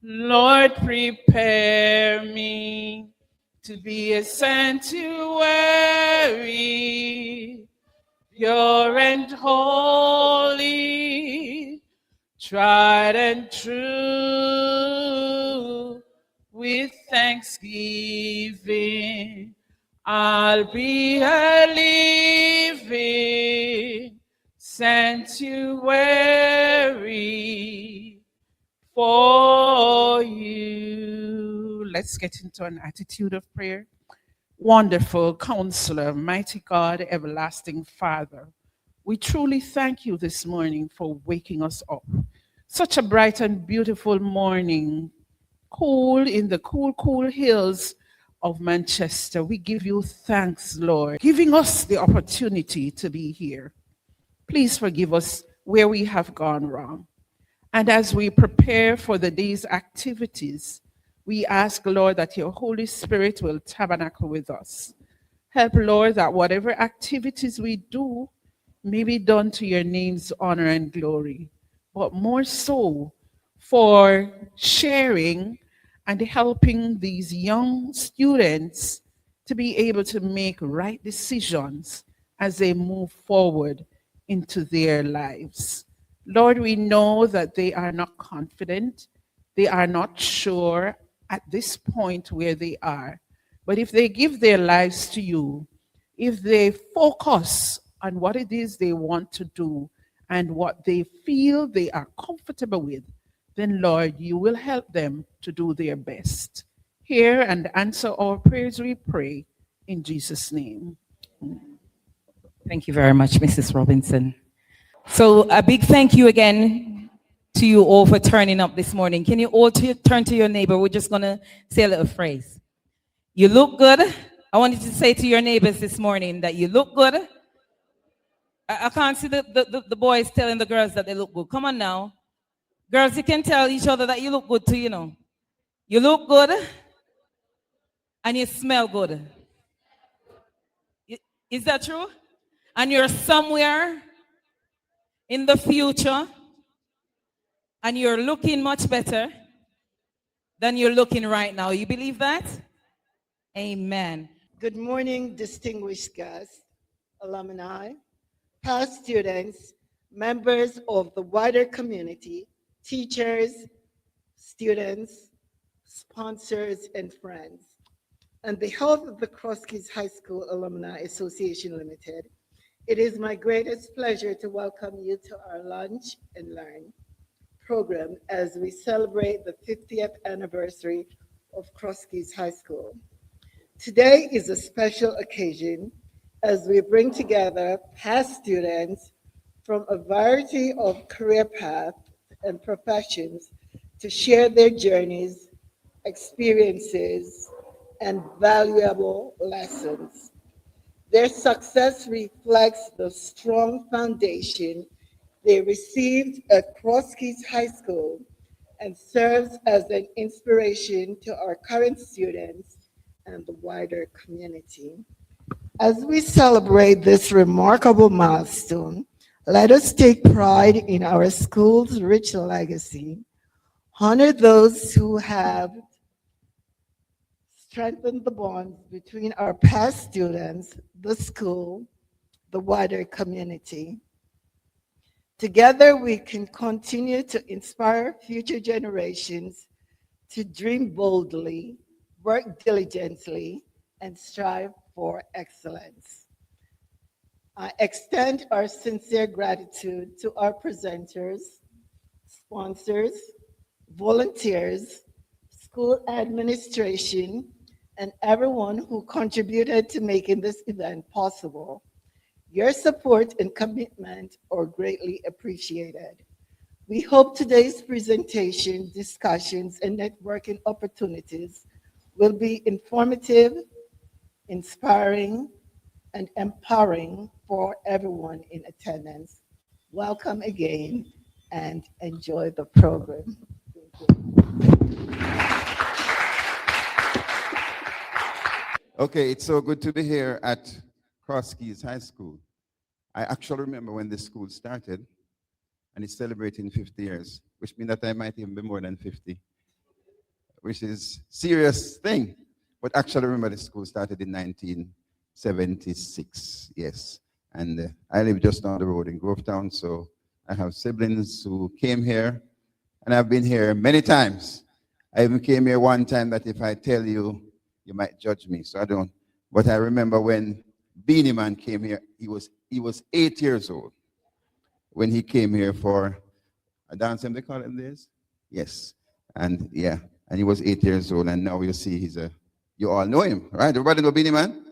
Lord, prepare me to be a sanctuary, pure and holy, tried and true. With thanksgiving, I'll be a living sanctuary for you. Let's get into an attitude of prayer. Wonderful Counselor, mighty God, everlasting Father, we truly thank you this morning for waking us up. Such a bright and beautiful morning, cool in the cool hills of Manchester. We give you thanks, Lord, giving us the opportunity to be here. Please forgive us where we have gone wrong. And as we prepare for the day's activities, we ask, Lord, that your Holy Spirit will tabernacle with us. Help, Lord, that whatever activities we do may be done to your name's honor and glory, but more so for sharing and helping these young students to be able to make right decisions as they move forward into their lives. Lord, we know that they are not confident, they are not sure at this point where they are. But if they give their lives to you, if they focus on what it is they want to do and what they feel they are comfortable with, then Lord, you will help them to do their best. Hear and answer our prayers, we pray, in Jesus' name. Thank you very much, Mrs. Robinson. So a big thank you again to you all for turning up this morning. Can you all turn to your neighbor? We're just going to say a little phrase. You look good. I wanted to say to your neighbors this morning that you look good. I can't see the boys telling the girls that they look good. Come on now. Girls, you can tell each other that you look good too, you know. You look good and you smell good. Is that true? And you're somewhere in the future and you're looking much better than you're looking right now. You believe that? Amen. Good morning, distinguished guests, alumni, past students, members of the wider community, teachers, students, sponsors, and friends. On behalf of the Cross Keys High School Alumni Association Limited, it is my greatest pleasure to welcome you to our Lunch and Learn program as we celebrate the 50th anniversary of Cross Keys High School. Today is a special occasion as we bring together past students from a variety of career paths and professions to share their journeys, experiences, and valuable lessons. Their success reflects the strong foundation they received at Cross Keys High School and serves as an inspiration to our current students and the wider community. As we celebrate this remarkable milestone, let us take pride in our school's rich legacy, honor those who have strengthened the bonds between our past students, the school, the wider community. Together, we can continue to inspire future generations to dream boldly, work diligently, and strive for excellence. I extend our sincere gratitude to our presenters, sponsors, volunteers, school administration, and everyone who contributed to making this event possible. Your support and commitment are greatly appreciated. We hope today's presentation, discussions, and networking opportunities will be informative, inspiring, and empowering for everyone in attendance. Welcome again and enjoy the program. Okay, it's so good to be here at Cross Keys High School. I actually remember when this school started, and it's celebrating 50 years, which means that I might even be more than 50. which is serious thing. But actually, remember, the school started in 1976. Yes, and I live just down the road in Grovetown, so I have siblings who came here, and I've been here many times. I even came here one time that if I tell you, you might judge me, so I don't. But I remember when Beanie Man came here, he was 8 years old when he came here for a dance, they call it this? Yes. And yeah, and he was 8 years old, and now you see you all know him, right? Everybody know Beanie Man?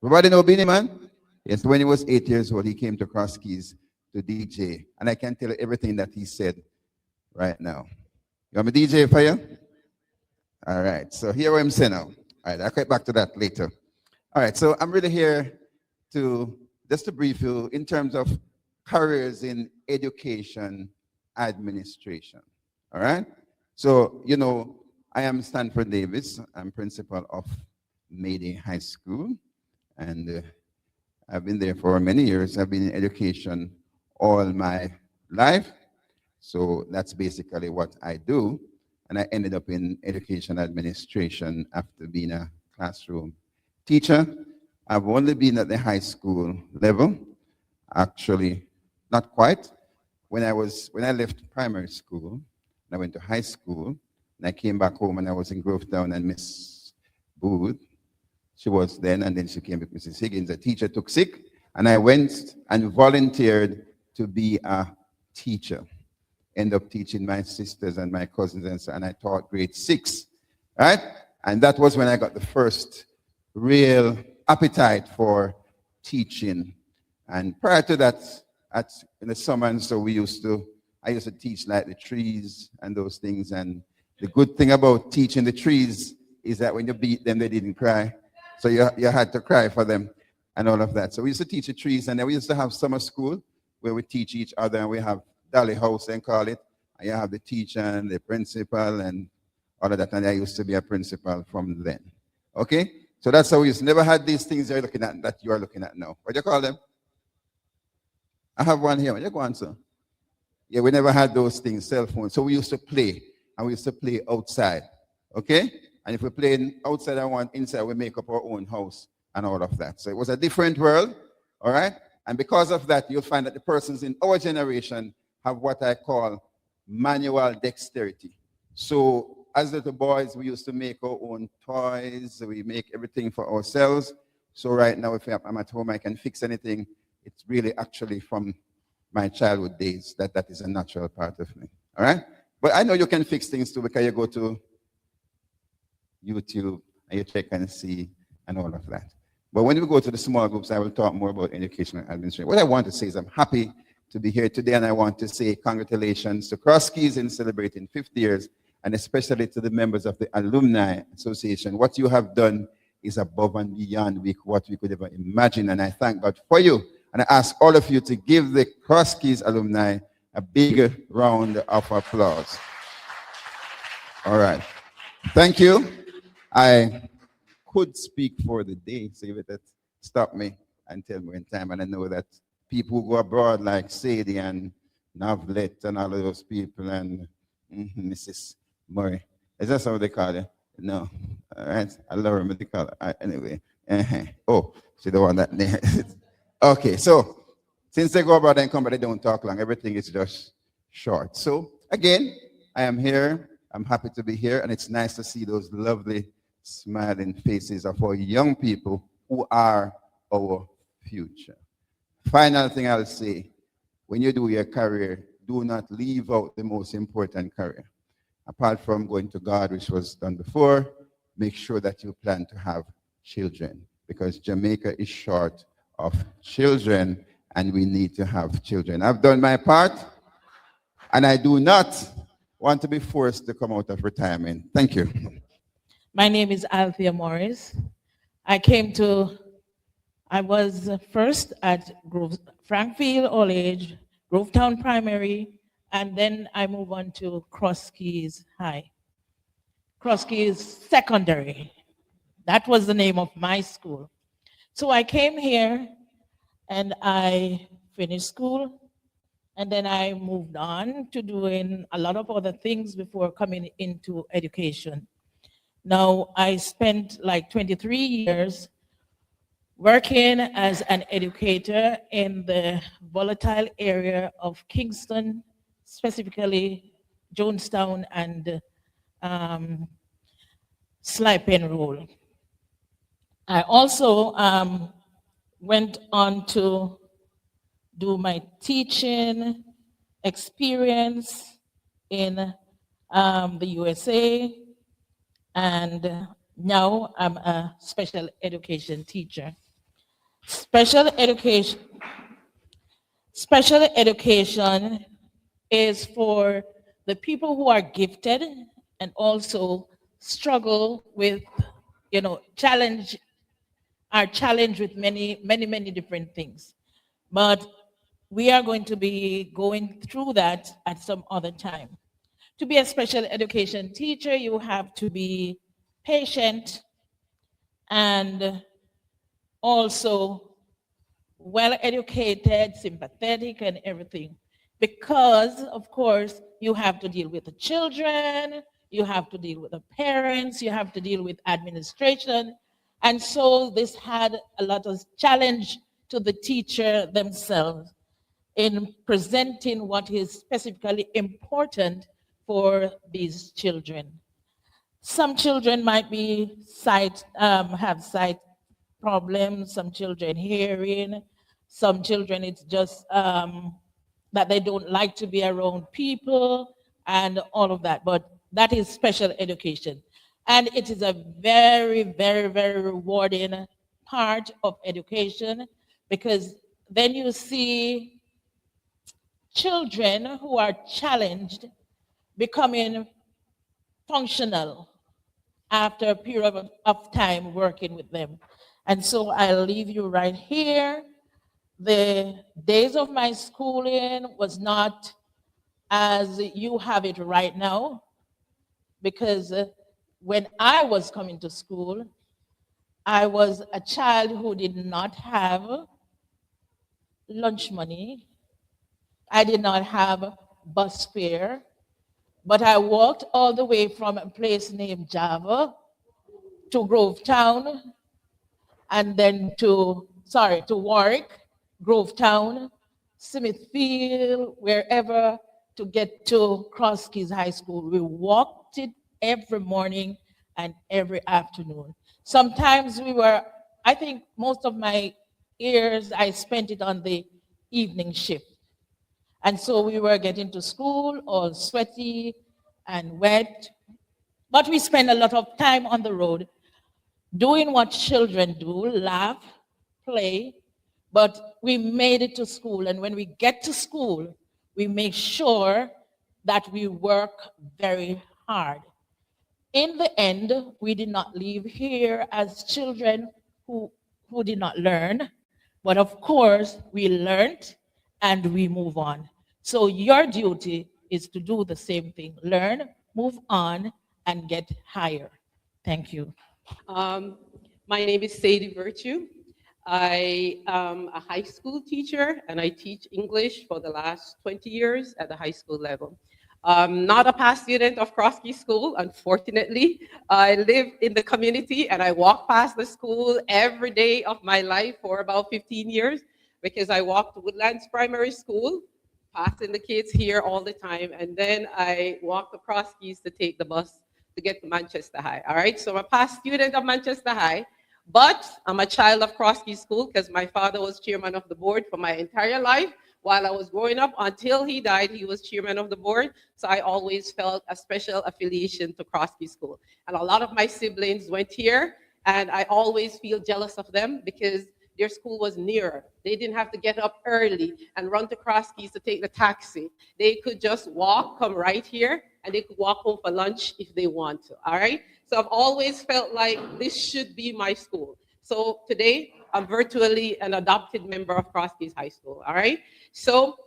Everybody know Beanie Man? Yes, when he was 8 years old, he came to Cross Keys to DJ, and I can tell you everything that he said right now. You want me DJ for you? All right, so here I'm saying now. All right, I'll get back to that later. All right, so I'm really here just to brief you in terms of careers in education administration. All right? So, I am Stanford Davis. I'm principal of Mayday High School, and I've been there for many years. I've been in education all my life. So that's basically what I do. And I ended up in education administration after being a classroom teacher. I've only been at the high school level, actually, not quite. When I left primary school, and I went to high school, and I came back home and I was in Grovetown, and Miss Booth, she was then, and then she came with Mrs. Higgins. The teacher took sick, and I went and volunteered to be a teacher. End up teaching my sisters and my cousins, and I taught grade 6, right? And that was when I got the first real appetite for teaching. And prior to that, in the summer, and so I used to teach like the trees and those things. And the good thing about teaching the trees is that when you beat them, they didn't cry. So you had to cry for them and all of that. So we used to teach the trees, and then we used to have summer school where we teach each other, and we have Dolly House, they call it. And you have the teacher and the principal and all of that. And I used to be a principal from then. Okay? So that's how we used to. Never had these things you're looking at that you are looking at now. What do you call them? I have one here. What do you go on, sir? Yeah, we never had those things, cell phones. So we used to play, and we used to play outside. Okay? And if we're playing outside and one inside, we make up our own house and all of that. So it was a different world. All right? And because of that, you'll find that the persons in our generation have what I call manual dexterity. So as little boys, we used to make our own toys. We make everything for ourselves. So right now, if I'm at home, I can fix anything. It's really actually from my childhood days that is a natural part of me. All right? But I know you can fix things too, because you go to YouTube and you check and see and all of that. But when we go to the small groups, I will talk more about educational administration. What I want to say is I'm happy to be here today, and I want to say congratulations to Cross Keys in celebrating 50 years, and especially to the members of the Alumni Association. What you have done is above and beyond what we could ever imagine, and I thank God for you. And I ask all of you to give the Cross Keys alumni a big round of applause. All right. Thank you. I could speak for the day, so you better stop me and tell me in time. And I know that people who go abroad like Sadie and Navlet and all of those people and Mrs. Murray. Is that what they call it? No. All right. I love her, what they call it. Anyway. Oh, she the one that name. Okay, so since they go abroad and come, but they don't talk long, everything is just short. So again, I am here. I'm happy to be here, and it's nice to see those lovely smiling faces of our young people who are our future. Final thing I'll say, when you do your career, do not leave out the most important career. Apart from going to God, which was done before, make sure that you plan to have children, because Jamaica is short of children, and we need to have children. I've done my part, and I do not want to be forced to come out of retirement. Thank you. My name is Althea Morris. I was first at Frankfield All Age, Grovetown Primary, and then I moved on to Cross Keys High. Cross Keys Secondary. That was the name of my school. So I came here and I finished school, And then I moved on to doing a lot of other things before coming into education. Now, I spent like 23 years working as an educator in the volatile area of Kingston, specifically Jonestown and um, Sly Pen Roll. I also went on to do my teaching experience in the USA, and now I'm a special education teacher. Special education, special education is for the people who are gifted and also struggle with, challenge, are challenged with many different things. But we are going to be going through that at some other time. To be a special education teacher, you have to be patient and also well educated, sympathetic, and everything. Because, of course, you have to deal with the children, you have to deal with the parents, you have to deal with administration. And so this had a lot of challenge to the teacher themselves in presenting what is specifically important for these children. Some children might be have sight problems, some children hearing, some children it's just that they don't like to be around people and all of that. But that is special education. And it is a very rewarding part of education, because then you see children who are challenged becoming functional after a period of time working with them. And so I'll leave you right here. The days of my schooling was not as you have it right now, because when I was coming to school, I was a child who did not have lunch money. I did not have bus fare, but I walked all the way from a place named Java to Grovetown, and then to Warwick, Grovetown, Smithfield, wherever, to get to Cross Keys High School. We walked it every morning and every afternoon. Sometimes I think most of my years I spent it on the evening shift. And so we were getting to school all sweaty and wet, but we spent a lot of time on the road doing what children do, laugh, play, but we made it to school. And when we get to school, we make sure that we work very hard. In the end, we did not leave here as children who did not learn, but of course, we learned and we move on. So your duty is to do the same thing, learn, move on, and get higher. Thank you. Um, my name is Sadie Virtue. I am a high school teacher and I teach English for the last 20 years at the high school level. I'm not a past student of Cross Keys School, unfortunately. I live in the community and I walk past the school every day of my life for about 15 years, because I walk to Woodlands Primary School, passing the kids here all the time, and then I walk to Cross Keys to take the bus to get to Manchester High. All right, so I'm a past student of Manchester High, but I'm a child of Cross Keys School because my father was chairman of the board for my entire life. While I was growing up, until he died, he was chairman of the board. So I always felt a special affiliation to Cross Keys School. And a lot of my siblings went here, and I always feel jealous of them because their school was nearer. They didn't have to get up early and run to Cross Keys to take the taxi. They could just walk, come right here, and they could walk home for lunch if they want to, all right? So I've always felt like this should be my school. So today, I'm virtually an adopted member of Cross Keys High School, all right? So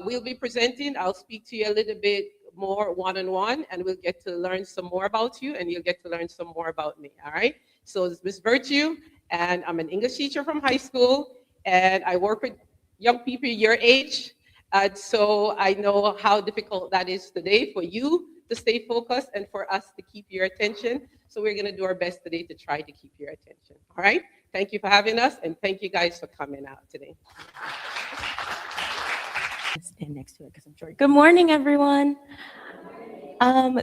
we'll be presenting. I'll speak to you a little bit more one-on-one, and we'll get to learn some more about you, and you'll get to learn some more about me, all right? So it's Ms. Virtue, and I'm an English teacher from high school, and I work with young people your age. And so I know how difficult that is today for you to stay focused and for us to keep your attention. So we're going to do our best today to try to keep your attention. All right? Thank you for having us, and thank you guys for coming out today. Stand next to it because I'm short. Good morning, everyone.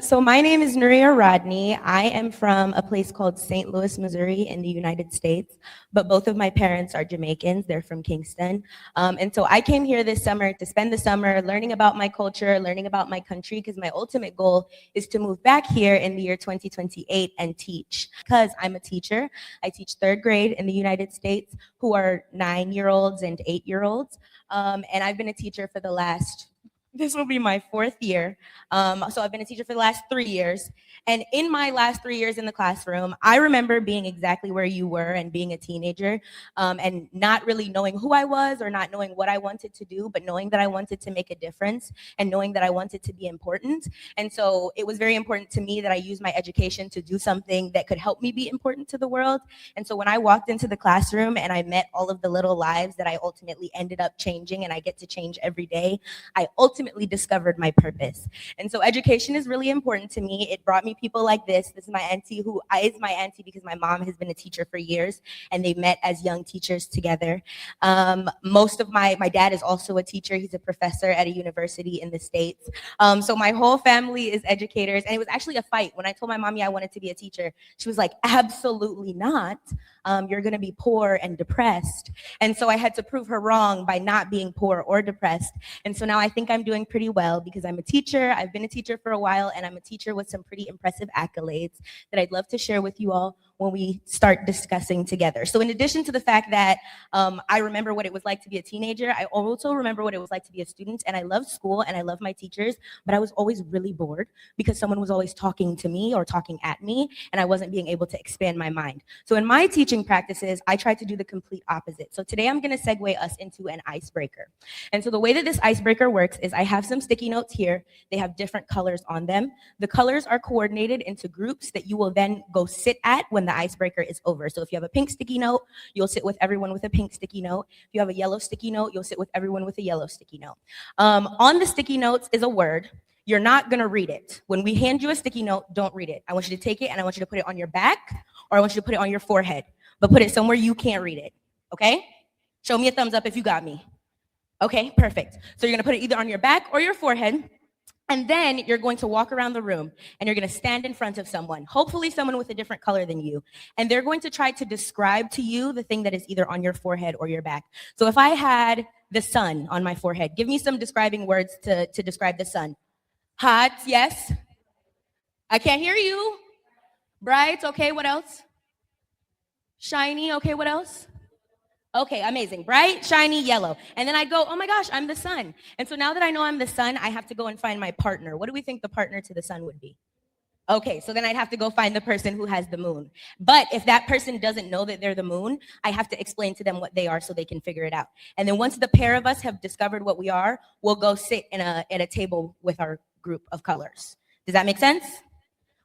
So my name is Nuria Rodney. I am from a place called St. Louis, Missouri in the United States, but both of my parents are Jamaicans. They're from Kingston. And so I came here this summer to spend the summer learning about my culture, learning about my country, because my ultimate goal is to move back here in the year 2028 and teach. Because I'm a teacher, I teach third grade in the United States, who are 9-year-olds and 8-year-olds. And I've been a teacher for the last, this will be my 4th year. So I've been a teacher for the last 3 years. And in my last 3 years in the classroom, I remember being exactly where you were and being a teenager, and not really knowing who I was or not knowing what I wanted to do, but knowing that I wanted to make a difference and knowing that I wanted to be important. And so it was very important to me that I use my education to do something that could help me be important to the world. And so when I walked into the classroom and I met all of the little lives that I ultimately ended up changing, and I get to change every day, I ultimately discovered my purpose. And so education is really important to me. It brought me people like this. This is my auntie, who is my auntie because my mom has been a teacher for years, and they met as young teachers together. Most of my dad is also a teacher. He's a professor at a university in the States. So my whole family is educators, and it was actually a fight. When I told my mommy I wanted to be a teacher, she was like, absolutely not. You're gonna be poor and depressed. And so I had to prove her wrong by not being poor or depressed. And so now I think I'm doing pretty well because I'm a teacher. I've been a teacher for a while, and I'm a teacher with some pretty impressive accolades that I'd love to share with you all when we start discussing together. So in addition to the fact that I remember what it was like to be a teenager, I also remember what it was like to be a student, and I love school and I love my teachers, but I was always really bored because someone was always talking to me or talking at me, and I wasn't being able to expand my mind. So in my teaching practices, I try to do the complete opposite. So today I'm gonna segue us into an icebreaker. And so the way that this icebreaker works is I have some sticky notes here. They have different colors on them. The colors are coordinated into groups that you will then go sit at when the icebreaker is over. So if you have a pink sticky note, you'll sit with everyone with a pink sticky note. If you have a yellow sticky note, you'll sit with everyone with a yellow sticky note. On the sticky notes is a word. You're not gonna read it. When we hand you a sticky note, don't read it. I want you to take it and I want you to put it on your back, or I want you to put it on your forehead, but put it somewhere you can't read it, okay? Show me a thumbs up if you got me. Okay, perfect. So you're gonna put it either on your back or your forehead, and then you're going to walk around the room and you're gonna stand in front of someone, hopefully someone with a different color than you, and they're going to try to describe to you the thing that is either on your forehead or your back. So if I had the sun on my forehead, give me some describing words to describe the sun. Hot, yes. I can't hear you. Bright, okay, what else? Shiny, okay, what else? Okay, amazing. Bright, shiny, yellow. And then I go, oh my gosh, I'm the sun. And so now that I know I'm the sun, I have to go and find my partner. What do we think the partner to the sun would be? Okay, so then I'd have to go find the person who has the moon. But if that person doesn't know that they're the moon, I have to explain to them what they are so they can figure it out. And then once the pair of us have discovered what we are, we'll go sit at a table with our group of colors. Does that make sense?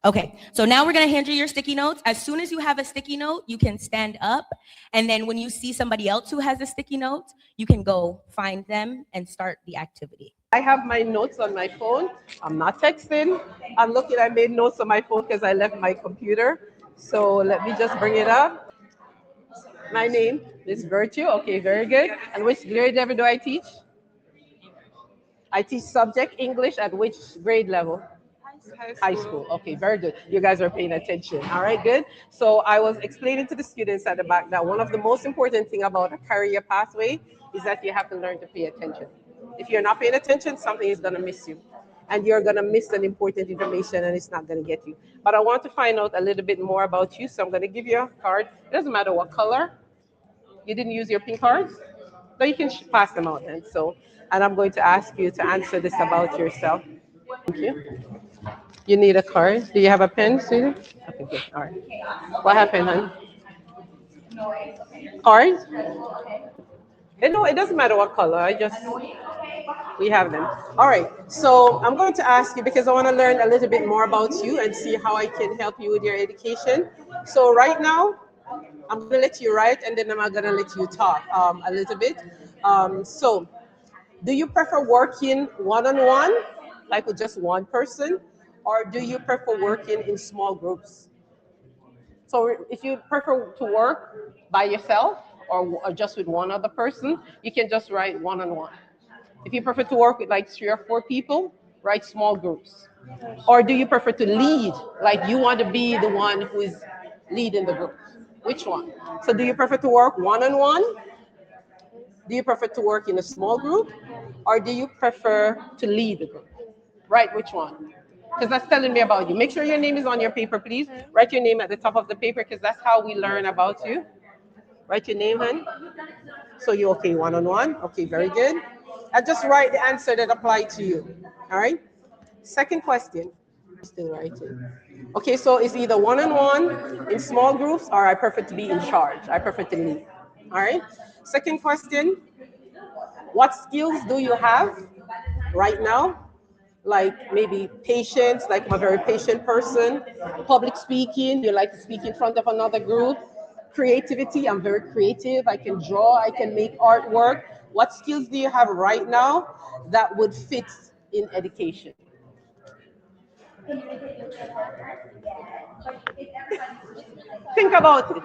Okay, so now we're gonna hand you your sticky notes. As soon as you have a sticky note, you can stand up. And then when you see somebody else who has a sticky note, you can go find them and start the activity. I have my notes on my phone. I'm not texting. I'm looking, I made notes on my phone because I left my computer. So let me just bring it up. My name is Virtue. Okay, very good. And which grade level do I teach? I teach subject English at which grade level? High school. Okay, very good. You guys are paying attention. All right, good. So I was explaining to the students at the back that one of the most important thing about a career pathway is that you have to learn to pay attention. If you're not paying attention, something is going to miss you. And you're going to miss an important information and it's not going to get you. But I want to find out a little bit more about you. So I'm going to give you a card. It doesn't matter what color. You didn't use your pink cards? So you can pass them out then. And I'm going to ask you to answer this about yourself. Thank you. You need a card. Do you have a pen, sweetie? Okay, good. All right. What happened, hon? Cards? No, it doesn't matter what color. We have them. All right. So I'm going to ask you because I want to learn a little bit more about you and see how I can help you with your education. So right now, I'm going to let you write and then I'm going to let you talk a little bit. So Do you prefer working one-on-one, like with just one person, or do you prefer working in small groups? So if you prefer to work by yourself or just with one other person, you can just write one-on-one. If you prefer to work with like 3 or 4 people, write small groups. Or do you prefer to lead, like you want to be the one who is leading the group? Which one? So do you prefer to work one-on-one? Do you prefer to work in a small group? Or do you prefer to lead the group? Write which one? Because that's telling me about you. Make sure your name is on your paper, please. Write your name at the top of the paper because that's how we learn about you. Write your name, hon. So you okay, one-on-one? Okay, very good. And just write the answer that applied to you. All right? Second question. Still writing. Okay, so it's either one-on-one in small groups or I prefer to be in charge. I prefer to lead. All right? Second question. What skills do you have right now? Like maybe patience, like I'm a very patient person. Public speaking, you like to speak in front of another group. Creativity, I'm very creative. I can draw, I can make artwork. What skills do you have right now that would fit in education? Think about it.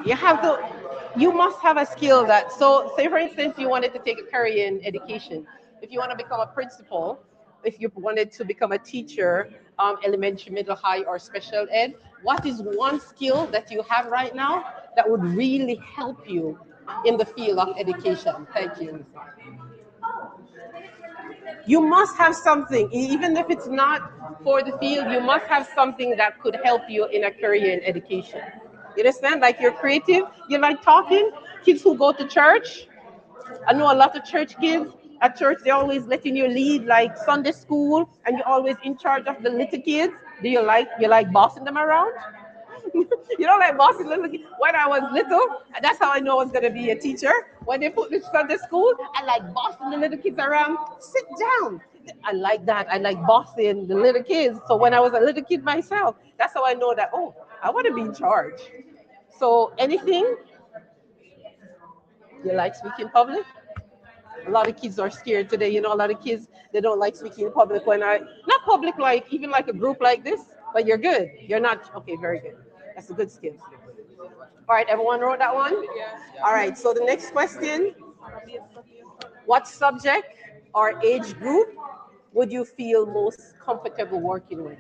You must have a skill that, so say for instance, you wanted to take a career in education. If you want to become a principal, if you wanted to become a teacher, elementary, middle, high, or special ed, what is one skill that you have right now that would really help you in the field of education? Thank you. You must have something, even if it's not for the field, you must have something that could help you in a career in education. You understand? Like you're creative, you like talking. Kids who go to church, I know a lot of church kids. At church, they're always letting you lead like Sunday school, and you're always in charge of the little kids. Do you like bossing them around? You don't like bossing little kids. When I was little, that's how I know I was gonna be a teacher. When they put me in Sunday school, I like bossing the little kids around. Sit down. I like that. I like bossing the little kids. So when I was a little kid myself, that's how I know that, oh, I want to be in charge. So anything you like speaking in public? A lot of kids are scared today. You know, a lot of kids, they don't like speaking in public not public like, even like a group like this, but you're good. You're not, okay, very good. That's a good skill. All right, everyone wrote that one? All right, so the next question, what subject or age group would you feel most comfortable working with?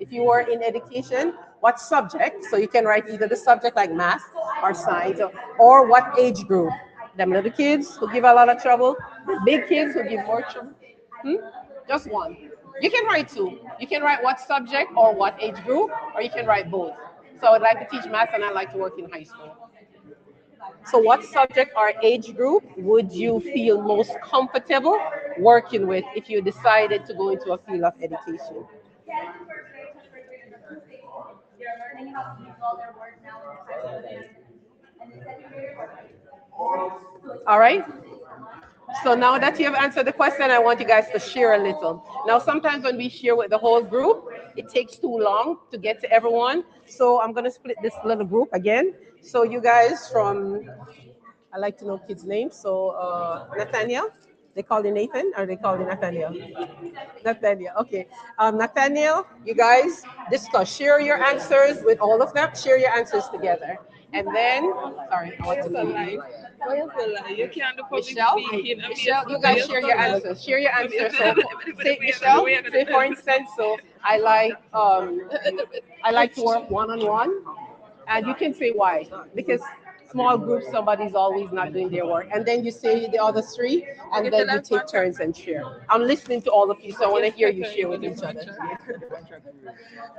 If you were in education, what subject? So you can write either the subject like math or science, or what age group? Them little kids who give a lot of trouble, the big kids who give more trouble. Just one. You can write two. You can write what subject or what age group, or you can write both. So I would like to teach math and I like to work in high school. So what subject or age group would you feel most comfortable working with if you decided to go into a field of education? All right. So now that you have answered the question, I want you guys to share a little. Now, sometimes when we share with the whole group, it takes too long to get to everyone. So I'm going to split this little group again. So you guys from, I like to know kids' names. So Nathaniel, they call you Nathan or they call you Nathaniel? Nathaniel, okay. Nathaniel, you guys discuss. Share your answers with all of them. Share your answers together. And then, sorry, I want to leave you. You can't do public Michelle, speaking. Michelle, you guys share your answers. Share your answers. So, say, Michelle, say for instance, so I like to work one-on-one, and you can say why. Because small groups, somebody's always not doing their work, and then you say the other three, and then you take turns and share. I'm listening to all of you, so I want to hear you share with each other.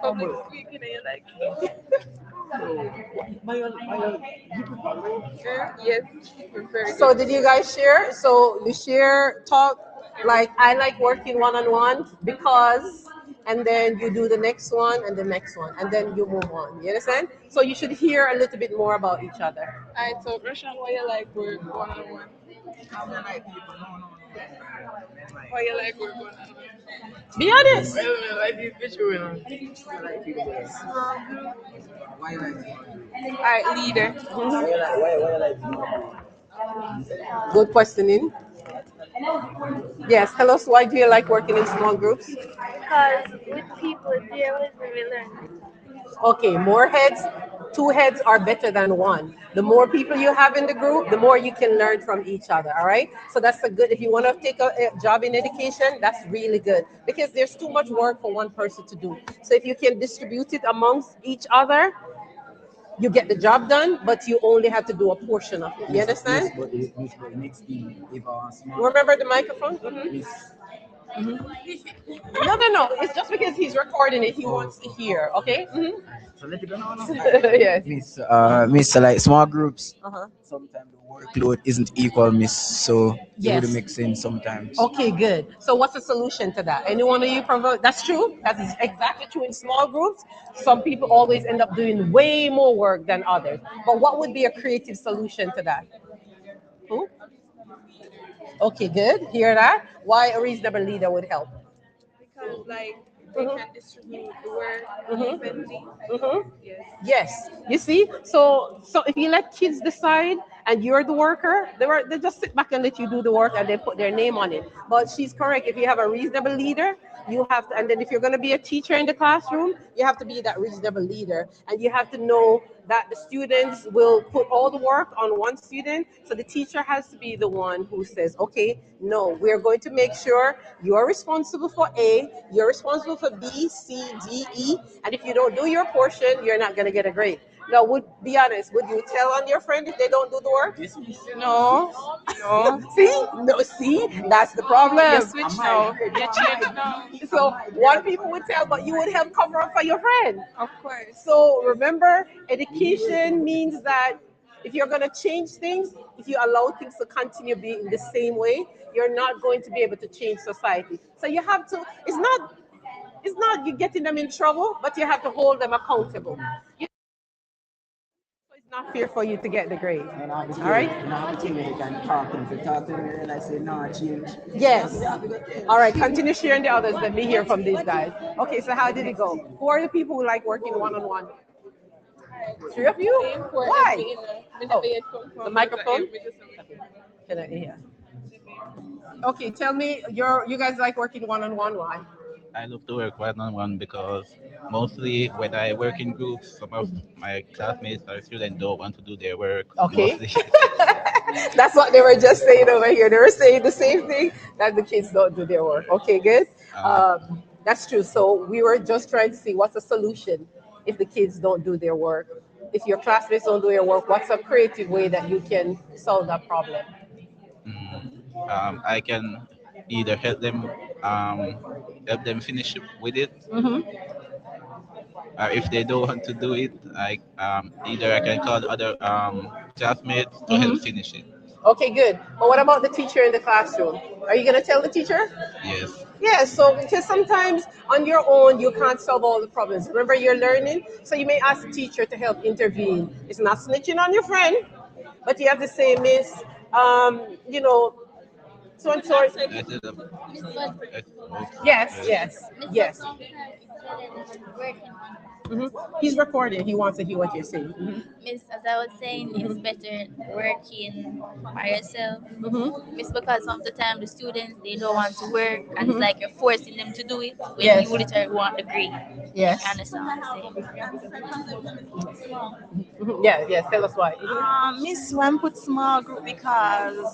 Public speaking, and you're like, yes, prefer. So did you guys share? So you share, talk, like I like working one-on-one because, and then you do the next one and the next one, and then you move on. You understand? So you should hear a little bit more about each other. Alright, so Russian, why you like work one-on-one? Why you like work one-on-one? Be honest. Well, I did visual. Alright, leader. Good questioning. Yes, tell us, why do you like working in small groups? Because with people, they always will learn. Okay, more heads, two heads are better than one. The more people you have in the group, the more you can learn from each other. All right. So that's a good. If you want to take a job in education, that's really good because there's too much work for one person to do. So if you can distribute it amongst each other, you get the job done, but you only have to do a portion of it. You understand? But next thing, if small Remember the microphone? miss, No, no, no. It's just because he's recording it, he wants to hear. Okay. so let it go now. Yes. Miss, like small groups. Uh-huh. Sometimes the workload isn't equal, miss. So it would Yes. make sense sometimes. Okay, good. So what's the solution to that? Any one of you provide? That's true. That's exactly true in small groups. Some people always end up doing way more work than others. But what would be a creative solution to that? Who? Okay, good. Hear that? Why a reasonable leader would help? Because, like, they can distribute the work evenly. Mhm. Yes. Yes, you see. So if you let kids decide and you're the worker, they just sit back and let you do the work and they put their name on it. But she's correct. If you have a reasonable leader, you have to. And then if you're going to be a teacher in the classroom, you have to be that reasonable leader, and you have to know that the students will put all the work on one student. So the teacher has to be the one who says, okay, no, we're going to make sure you're responsible for A, you're responsible for B, C, D, E, and if you don't do your portion, you're not going to get a grade. Now, be honest, would you tell on your friend if they don't do the work? No, no. See? No, see? That's the problem. You switch now. You change now. So one people would tell, but you would help cover up for your friend. Of course. So remember, education means that if you're going to change things, if you allow things to continue being the same way, you're not going to be able to change society. So you have to. It's not you getting them in trouble, but you have to hold them accountable. So it's not fair for you to get the grade. And I All right. opportunity can talk to them. If you talk to them, and I say no change. Yes. All right. Continue sharing the others. Let me hear from these guys. Okay. So how did it go? Who are the people who like working one on one? Three of you? Why? Oh, the microphone. Can I hear? Okay. Tell me, you guys like working one on one. Why? I love to work one on one because mostly when I work in groups, some of my classmates or students don't want to do their work. Okay. Mostly. That's what they were just saying over here. They were saying the same thing, that the kids don't do their work. Okay, good. That's true. So we were just trying to see what's a solution if the kids don't do their work. If your classmates don't do their work, what's a creative way that you can solve that problem? I can either help them finish with it, or if they don't want to do it, either I can call other classmates to help finish it. Okay, good. But what about the teacher in the classroom? Are you going to tell the teacher? Yes. Yeah, so because sometimes on your own you can't solve all the problems. Remember, you're learning, so you may ask the teacher to help intervene. It's not snitching on your friend, but you have to say, Miss, you know, so and so. I said, Yes, yes, yes. He's recording. He wants to hear what you're saying. Miss, as I was saying, it's better working by yourself. Miss, because some of the time the students they don't want to work, and it's like you're forcing them to do it when Yes. you literally want the grade. Yes. You understand what I'm saying? Yeah, yes. Tell us why. Miss one put small group because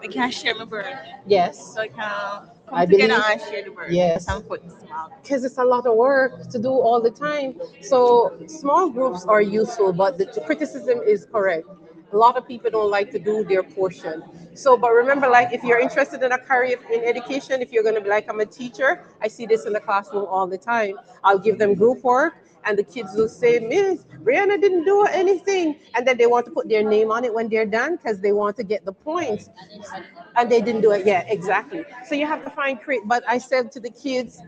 we can share my burden. Yes. So we can come I together believe- and share the burden. Yes. And put small group. Because it's a lot of work to do all the time. So small groups are useful, but the criticism is correct. A lot of people don't like to do their portion. So, but remember, like if you're interested in a career in education, if you're going to be like, I'm a teacher, I see this in the classroom all the time. I'll give them group work, and the kids will say, Miss, Brianna didn't do anything. And then they want to put their name on it when they're done because they want to get the points. And they didn't do it. Yeah, exactly. So you have to find create. But I said to the kids,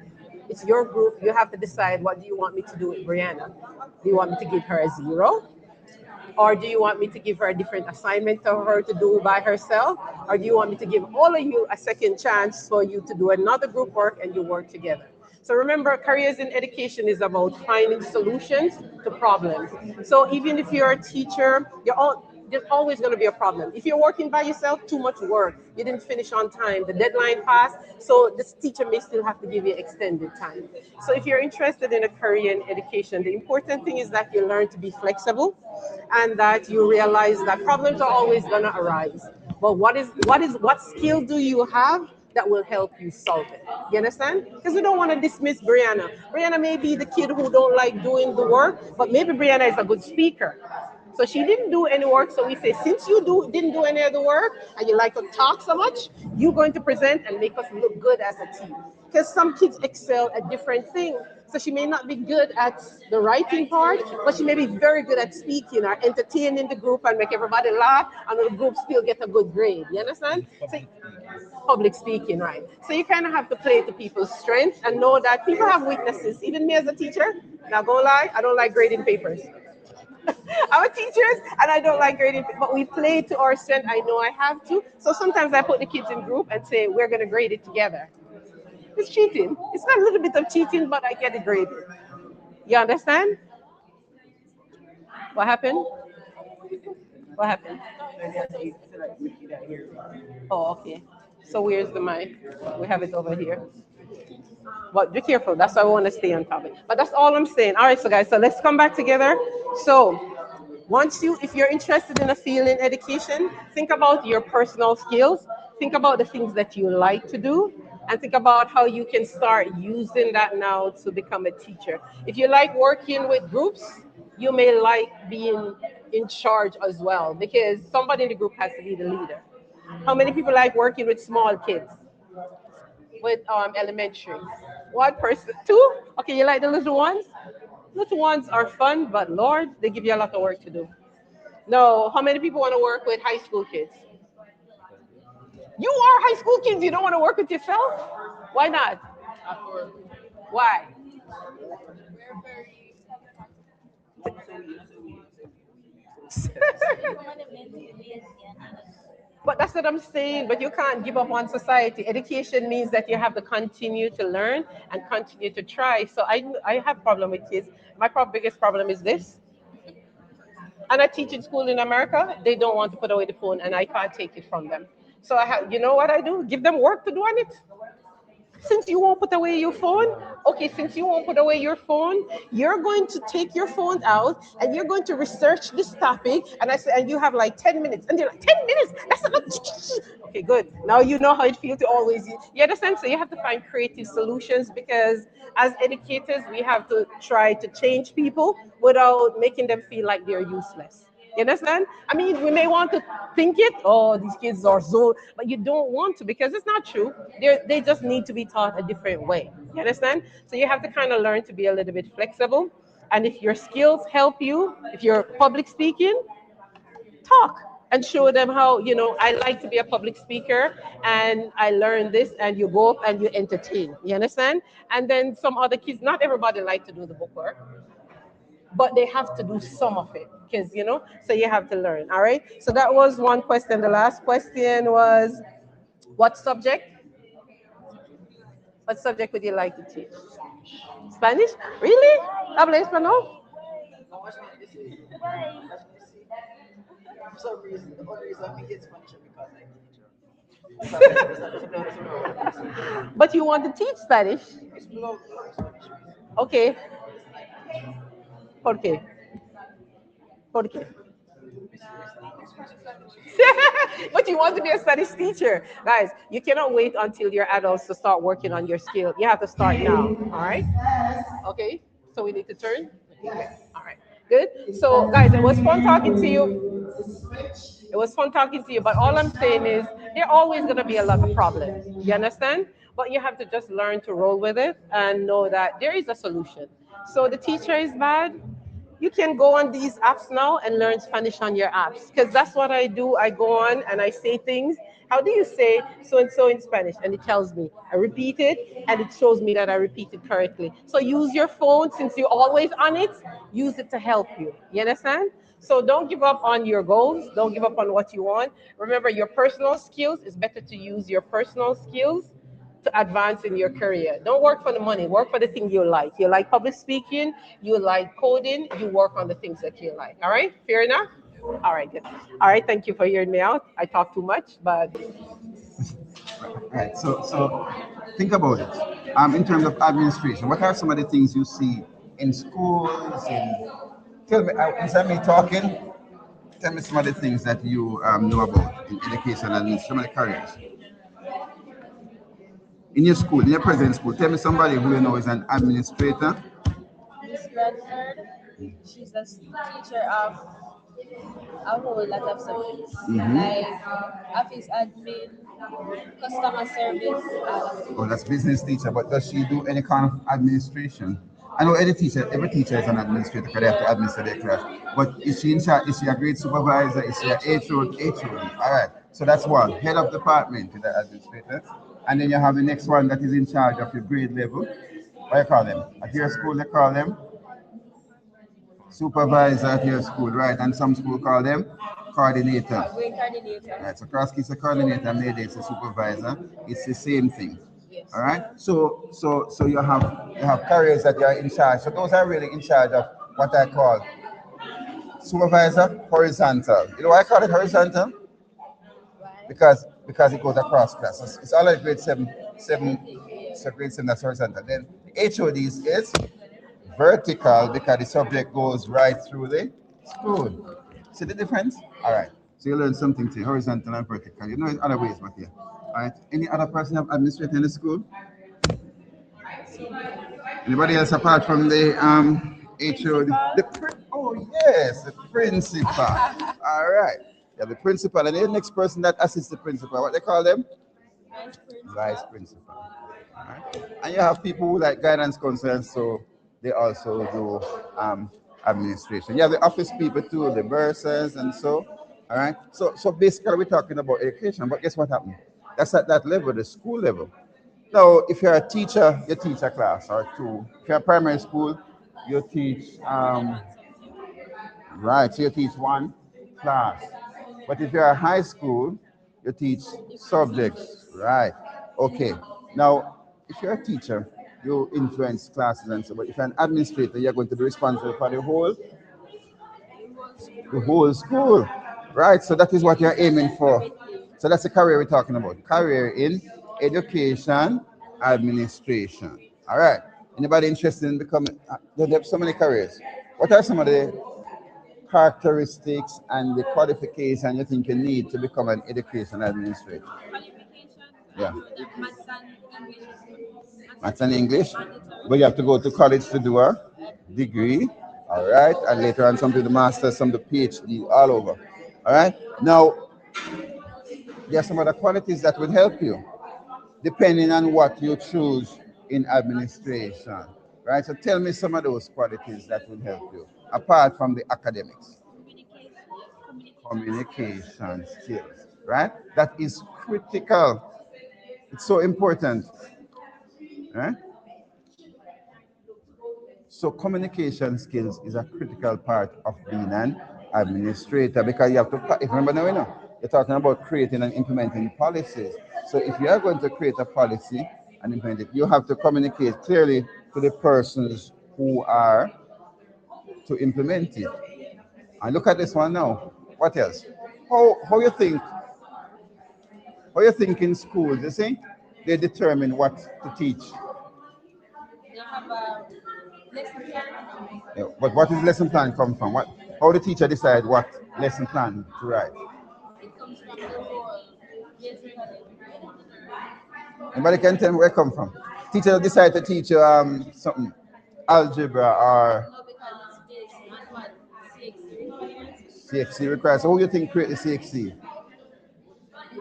it's your group. You have to decide, what do you want me to do with Brianna? Do you want me to give her a 0? Or do you want me to give her a different assignment to her to do by herself? Or do you want me to give all of you a second chance for you to do another group work and you work together? So remember, careers in education is about finding solutions to problems. So even if you're a teacher, there's always going to be a problem. If you're working by yourself, too much work, you didn't finish on time, the deadline passed, so this teacher may still have to give you extended time. So if you're interested in a career in education, the important thing is that you learn to be flexible and that you realize that problems are always going to arise. But what skill do you have that will help you solve it? You understand? Because we don't want to dismiss Brianna. Brianna may be the kid who don't like doing the work, but maybe Brianna is a good speaker. So she didn't do any work. So we say, since you didn't do any of the work and you like to talk so much, you're going to present and make us look good as a team. Because some kids excel at different things. So she may not be good at the writing part, but she may be very good at speaking or entertaining the group and make everybody laugh, and the group still get a good grade. You understand? So, public speaking, right? So you kind of have to play to people's strengths and know that people have weaknesses. Even me as a teacher, not gonna lie, I don't like grading papers. I'm a teacher and I don't like grading, but we play to our strength. I know I have to. So sometimes I put the kids in group and say, we're gonna grade it together. It's cheating. It's not a little bit of cheating, but I get it graded. You understand? What happened? What happened? Oh, okay. So where's the mic? We have it over here. But be careful. That's why I want to stay on topic. But that's all I'm saying. All right, so guys, so let's come back together. So if you're interested in a field in education, think about your personal skills. Think about the things that you like to do. And think about how you can start using that now to become a teacher. If you like working with groups, you may like being in charge as well, because somebody in the group has to be the leader. How many people like working with small kids? With elementary? One person? Two? Okay, you like the little ones? Little ones are fun, but Lord, they give you a lot of work to do. No, how many people want to work with high school kids? You are high school kids, you don't want to work with yourself? Why not? Why? But that's what I'm saying, but you can't give up on society. Education means that you have to continue to learn and continue to try. So I have problem with kids. My biggest problem is this. And I teach in school in America, they don't want to put away the phone and I can't take it from them. So you know what I do? Give them work to do on it. Since you won't put away your phone, since you won't put away your phone, you're going to take your phone out and you're going to research this topic. And I said, and you have like 10 minutes. And they're like, 10 minutes? That's not. Okay, good. Now you know how it feels to always, you understand? So you have to find creative solutions, because as educators, we have to try to change people without making them feel like they're useless. You understand? I mean, we may want to think it, oh, these kids are so, but you don't want to, because it's not true. They just need to be taught a different way. You understand? So you have to kind of learn to be a little bit flexible. And if your skills help you, if you're public speaking, talk and show them how, I like to be a public speaker and I learned this, and you go up and you entertain. You understand? And then some other kids, not everybody like to do the book work, but they have to do some of it, because, so you have to learn. All right. So that was one question. The last question was, what subject? What subject would you like to teach? Spanish? Really? ¿Habla español? For some reason, the only reason I get Spanish is because I teach. But you want to teach Spanish? Okay. ¿Por qué? ¿Por qué? But you want to be a Spanish teacher. Guys, you cannot wait until you're adults to start working on your skill. You have to start now. All right? Okay. So we need to turn? Okay. All right. Good. So, guys, it was fun talking to you. It was fun talking to you. But all I'm saying is there are always going to be a lot of problems. You understand? But you have to just learn to roll with it and know that there is a solution. So the teacher is bad. You can go on these apps now and learn Spanish on your apps, because that's what I do. I go on and I say things. How do you say so and so in Spanish? And it tells me. I repeat it and it shows me that I repeat it correctly. So use your phone, since you're always on it, use it to help you. You understand? So don't give up on your goals. Don't give up on what you want. Remember, your personal skills, is better to use your personal skills to advance in your career. Don't work for the money. Work for the thing you like. You like public speaking. You like coding. You work on the things that you like. All right? Fair enough? All right, good. All right, thank you for hearing me out. I talk too much, but Right. So think about it. In terms of administration, what are some of the things you see in schools? Tell me, instead of me talking, tell me some of the things that you know about in education and some of the careers in your school, in your present school. Tell me somebody who you know is an administrator. Miss Bradford, she's a teacher of a whole lot of subjects, like office admin, customer service, all of it. Oh, that's business teacher, but does she do any kind of administration? I know every teacher is an administrator because they have to administer their class. But is she in charge? Is she a grade supervisor? Is she a HOD? All right. So that's one. Head of department is the administrator. And then you have the next one that is in charge of your grade level. What do you call them? At your school, they call them supervisor at your school, right? And some school call them coordinator. Grade coordinator. Right, so Krosky is a coordinator, Mayday is a supervisor. It's the same thing. All right. So you have careers that you are in charge. So those are really in charge of what I call supervisor horizontal. You know why I call it horizontal? Because it goes across classes. It's all like grade seven. So grade 7 that's horizontal. Then the HODs is vertical because the subject goes right through the school. See the difference? All right. So you learn something today, horizontal and vertical. You know in other ways, but yeah. All right. Any other person have administrated in the school? Anybody else apart from the HOD? Oh yes, the principal. All right. Yeah, the principal and the next person that assists the principal. What they call them? Vice principal. All right. And you have people who like guidance counselors, so they also do administration. You have the office people too, the bursars and so. All right. So basically we're talking about education, but guess what happened? That's at that level, the school level. Now, if you're a teacher, you teach a class or two. If you're a primary school, you teach right, so you teach one class. But if you're a high school, you teach subjects. Right. Okay. Now, if you're a teacher, you influence classes and so, but if you're an administrator, you're going to be responsible for the whole school. Right. So that is what you're aiming for. So that's the career we're talking about. Career in education administration. All right. Anybody interested in becoming? There are so many careers. What are some of the characteristics and the qualification you think you need to become an education administrator? Yeah. Maths and English. But you have to go to college to do a degree. All right. And later on, some do the master's, some do PhD, all over. All right. Now, there are some other qualities that would help you depending on what you choose in administration. Right. So tell me some of those qualities that will help you apart from the academics. Communication skills. Right. That is critical. It's so important. Right? So communication skills is a critical part of being an administrator because you have to, remember now, you're talking about creating and implementing policies. So if you are going to create a policy and implement it, you have to communicate clearly to the persons who are to implement it. And look at this one now. What else? How you think? How you think in schools? You see, they determine what to teach. They have a lesson plan. Yeah, but what is lesson plan come from? How the teacher decide what lesson plan to write? It comes from the whole basic Anybody can tell me where it come from? Teacher decide to teach you something, algebra or No, because it's based on what CXC requires. CXC requires. So who you think create the CXC?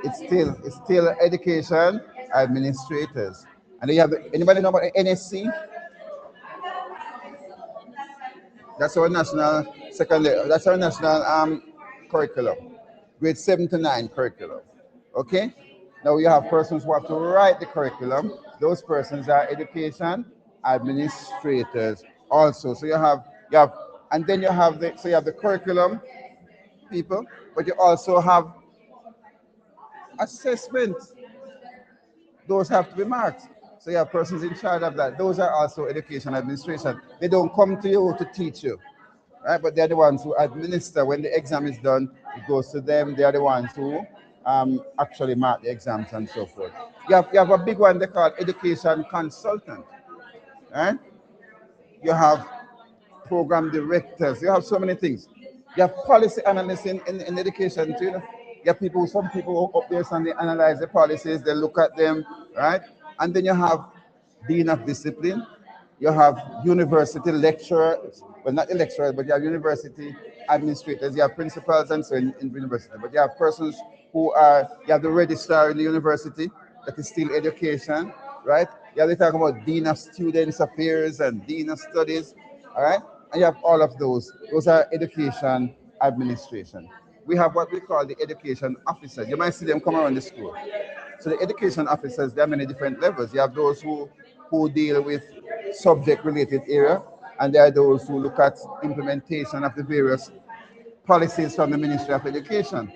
It's still education administrators. And then you have anybody know about NSC? That's our national secondary. That's our national curriculum, grade 7 to 9 curriculum. Okay. Now you have persons who have to write the curriculum. Those persons are education administrators also. So you have, and then you have the curriculum people, but you also have assessment. Those have to be marked. So you have persons in charge of that. Those are also education administration. They don't come to you to teach you. right? But they're the ones who administer. When the exam is done, it goes to them. They are the ones who actually mark the exams and so forth. You have a big one they call education consultant, right? You have program directors. You have so many things. You have policy analysts in education too. You know? You have people, some people up there, and they analyze the policies, they look at them, right? And then you have dean of discipline. You have university lecturers, well, not the lecturers, but you have university administrators. You have principals and so in university. But you have persons who are, you have the registrar in the university, that is still education, right? You have to talk about dean of students affairs and dean of studies, all right? And you have all of those. Those are education administration. We have what we call the education officers. You might see them come around the school. So the education officers, there are many different levels. You have those who deal with subject-related area, and there are those who look at implementation of the various policies from the Ministry of Education.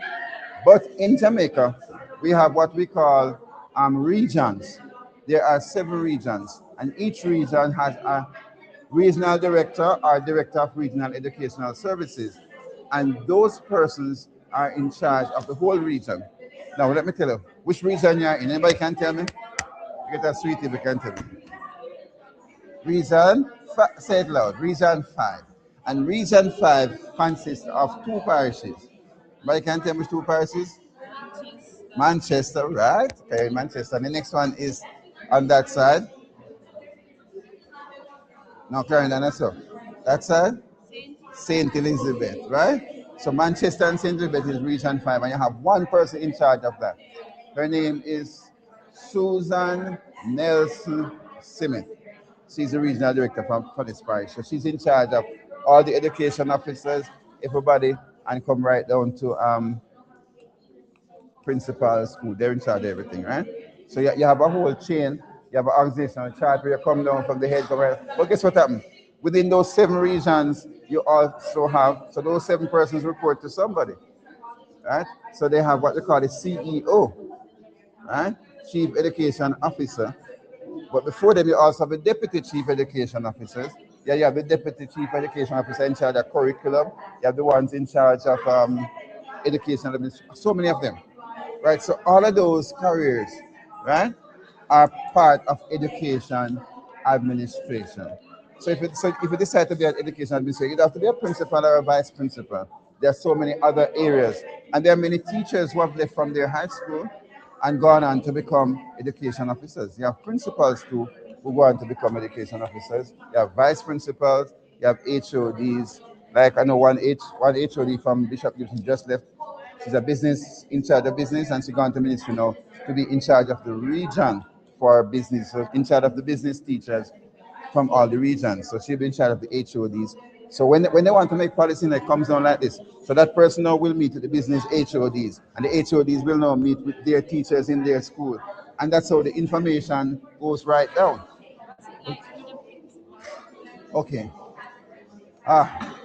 But in Jamaica, we have what we call regions. There are 7 regions, and each region has a regional director or director of regional educational services. And those persons are in charge of the whole region. Now, let me tell you, which region you're in. Anybody can tell me? Get a sweet if you can tell me. Region, say it loud, Region 5. And Region 5 consists of 2 parishes. Anybody can tell me which 2 parishes? Manchester, right? Okay, Manchester. And the next one is on that side. No, Clarendon, so. That side? St. Elizabeth, right? So Manchester and St. Elizabeth is Region 5, and you have one person in charge of that. Her name is Susan Nelson Smith. She's the regional director for this parish. So she's in charge of all the education officers, everybody, and come right down to principal school. They're in charge of everything, right? So you have a whole chain. You have an organizational chart where you come down from the head. But guess what happened? Within those 7 regions, you also have, so those 7 persons report to somebody, right? So they have what they call the CEO, right? Chief Education Officer. But before them, you also have the Deputy Chief Education Officers. Yeah, you have the Deputy Chief Education Officer in charge of curriculum. You have the ones in charge of education administration. So many of them, right? So all of those careers, right, are part of education administration. So if you decide to be an education administrator, you have to be a principal or a vice principal. There are so many other areas. And there are many teachers who have left from their high school and gone on to become education officers. You have principals too who go on to become education officers. You have vice principals, you have HODs. Like I know one HOD from Bishop Gibson just left. She's a business, in charge of business, and she's gone to ministry now to be in charge of the region for business, so in charge of the business teachers from all the regions. So she'll be in charge of the HODs. So when they want to make policy, it comes down like this. So that person now will meet with the business HODs, and the HODs will now meet with their teachers in their school. And that's how the information goes right down. Okay.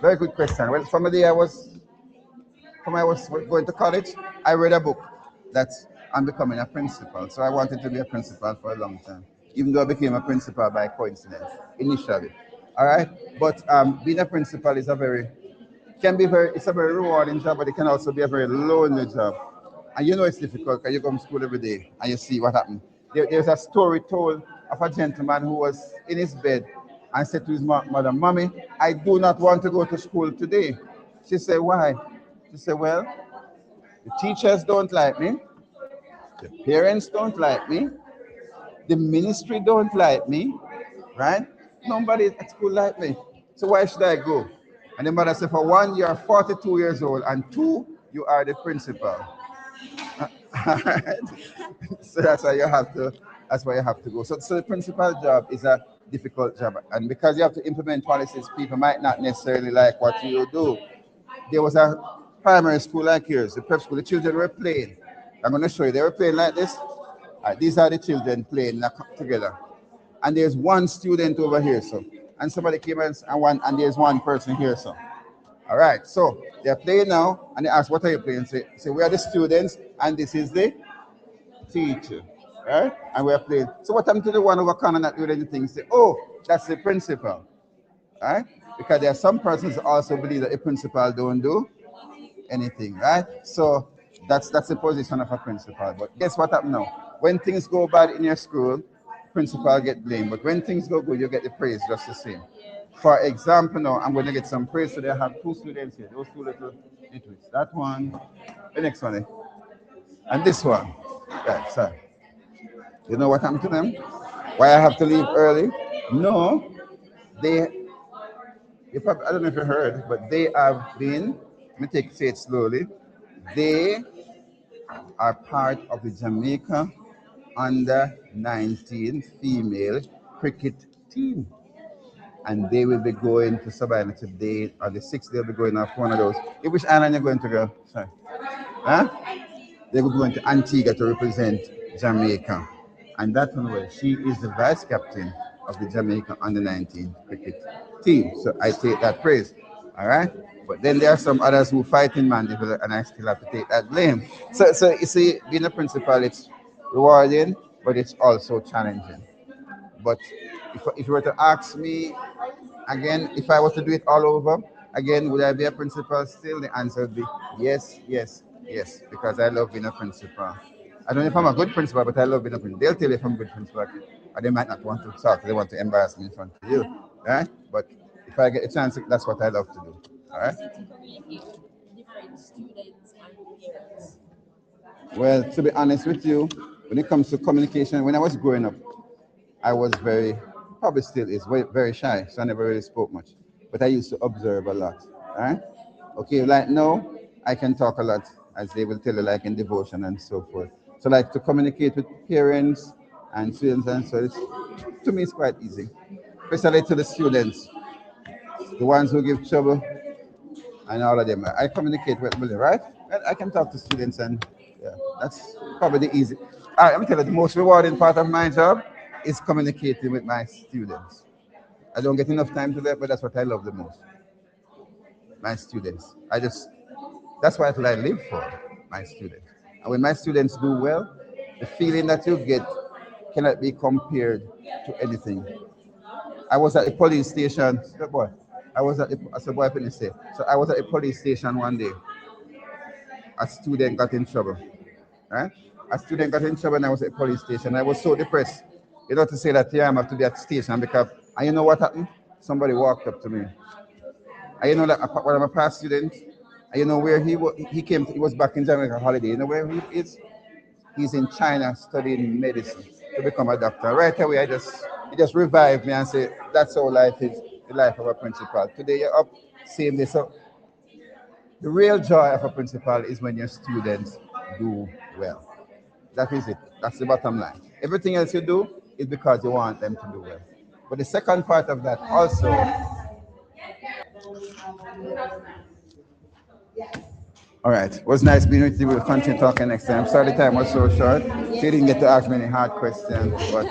Very good question. Well, from the day I was going to college, I read a book that I'm becoming a principal. So I wanted to be a principal for a long time, even though I became a principal by coincidence initially. All right, but being a principal is it's a very rewarding job, but it can also be a very lonely job. And you know it's difficult because you come to school every day and you see what happened. There's a story told of a gentleman who was in his bed and said to his mother, "Mommy, I do not want to go to school today." She said, "Why?" She said, "Well, the teachers don't like me, the parents don't like me, the ministry don't like me, right? Nobody at school like me. So why should I go?" And the mother said, "For 1, you are 42 years old, and 2, you are the principal." So that's why you have to go. So the principal job is a difficult job. And because you have to implement policies, people might not necessarily like what you do. There was a primary school like yours, the prep school, the children were playing. I'm going to show you. They were playing like this. These are the children playing together. And there's one student over here, so. And somebody came and there's one person here, so. All right, so they're playing now, and they ask, "What are you playing?" Say, "We are the students, and this is the teacher." Right? And we're playing. So what happened to the one over corner not doing anything? Say, "Oh, that's the principal." right? Because there are some persons who also believe that a principal don't do anything, right? So that's the position of a principal. But guess what happens now? When things go bad in your school, principal get blamed. But when things go good, you get the praise just the same. For example, now I'm going to get some praise. So they have two students here. Those two little nitwits. That one, the next one, and this one. Right, so you know what happened to them? Why I have to leave early? No, they. You probably, I don't know if you heard, but they have been. Let me say it slowly. They are part of the Jamaica under 19 female cricket team. And they will be going to Savannah today. On the 6th, they'll be going off one of those. Which island you're going to go? Sorry. Huh? They will be going to Antigua to represent Jamaica. And that one, well, she is the vice captain of the Jamaica under 19 cricket team. So I take that praise. All right? But then there are some others who fight in Mandeville, and I still have to take that blame. So you see, being a principal, it's rewarding, but it's also challenging. But if you were to ask me again, if I was to do it all over again, would I be a principal still? The answer would be yes, yes, yes, because I love being a principal. I don't know if I'm a good principal, but I love being a principal. They'll tell you if I'm a good principal, or they might not want to talk. They want to embarrass me in front of you, right? But if I get a chance, that's what I love to do. All right. Well, to be honest with you, when it comes to communication, when I was growing up, I was very, probably still is, very shy, so I never really spoke much. But I used to observe a lot. Right? Okay, like now, I can talk a lot, as they will tell you, like in devotion and so forth. So, like to communicate with parents and students and so, to me, it's quite easy, especially to the students, the ones who give trouble, and all of them. I communicate with them, right? And I can talk to students, and yeah, that's probably the easy. All right, let me tell you, the most rewarding part of my job is communicating with my students. I don't get enough time to that, but that's what I love the most. My students. That's what I live for, my students. And when my students do well, the feeling that you get cannot be compared to anything. I was at the police station, boy. I was at the, as a boy, I couldn't say. So I was at the police station one day. A student got in trouble, right? A student got in trouble and I was at the police station. I was so depressed, to say that yeah, I'm have to be at the station because, and you know what happened? Somebody walked up to me. And you know that one of my past students, and you know where he came, he was back in Jamaica holiday. You know where he is? He's in China studying medicine to become a doctor. Right away, he just revived me and said, that's how life is, the life of a principal. Today you're up, same day. So the real joy of a principal is when your students do well. That is it. That's the bottom line. Everything else you do is because you want them to do well. But the second part of that also. All right. It was nice being with you. We'll continue talking next time. Sorry the time was so short. She didn't get to ask me any hard questions. But,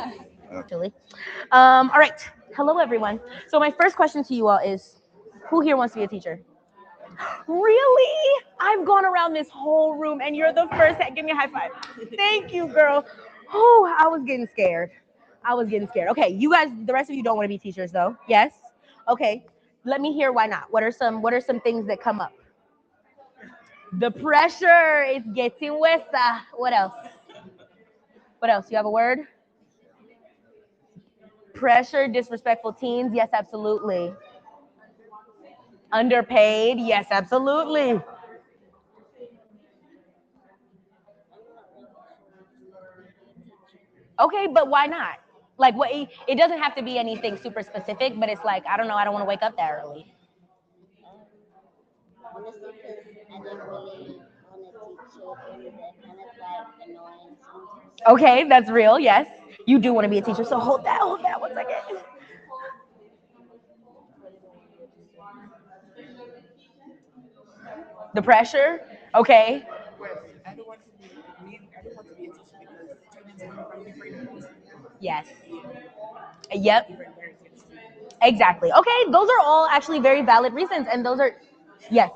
Actually. All right. Hello, everyone. So my first question to you all is, who here wants to be a teacher? Really? I've gone around this whole room and you're the first. Give me a high five. Thank you, girl. Oh, I was getting scared. Okay, you guys, the rest of you don't want to be teachers though. Yes? Okay. Let me hear why not. What are some things that come up? The pressure is getting worse. What else? You have a word? Pressure, disrespectful teens. Yes, absolutely. Underpaid. Yes, absolutely. Okay, but why not? Like, what? It doesn't have to be anything super specific, but it's like, I don't know, I don't want to wake up that early. Honestly, because I didn't really want to teach children. They're kind of like annoying sometimes. Okay, that's real. Yes, you do want to be a teacher. So hold that 1 second. The pressure. Okay. Yes. Yep. Exactly. Okay, those are all actually very valid reasons, and those are, yes.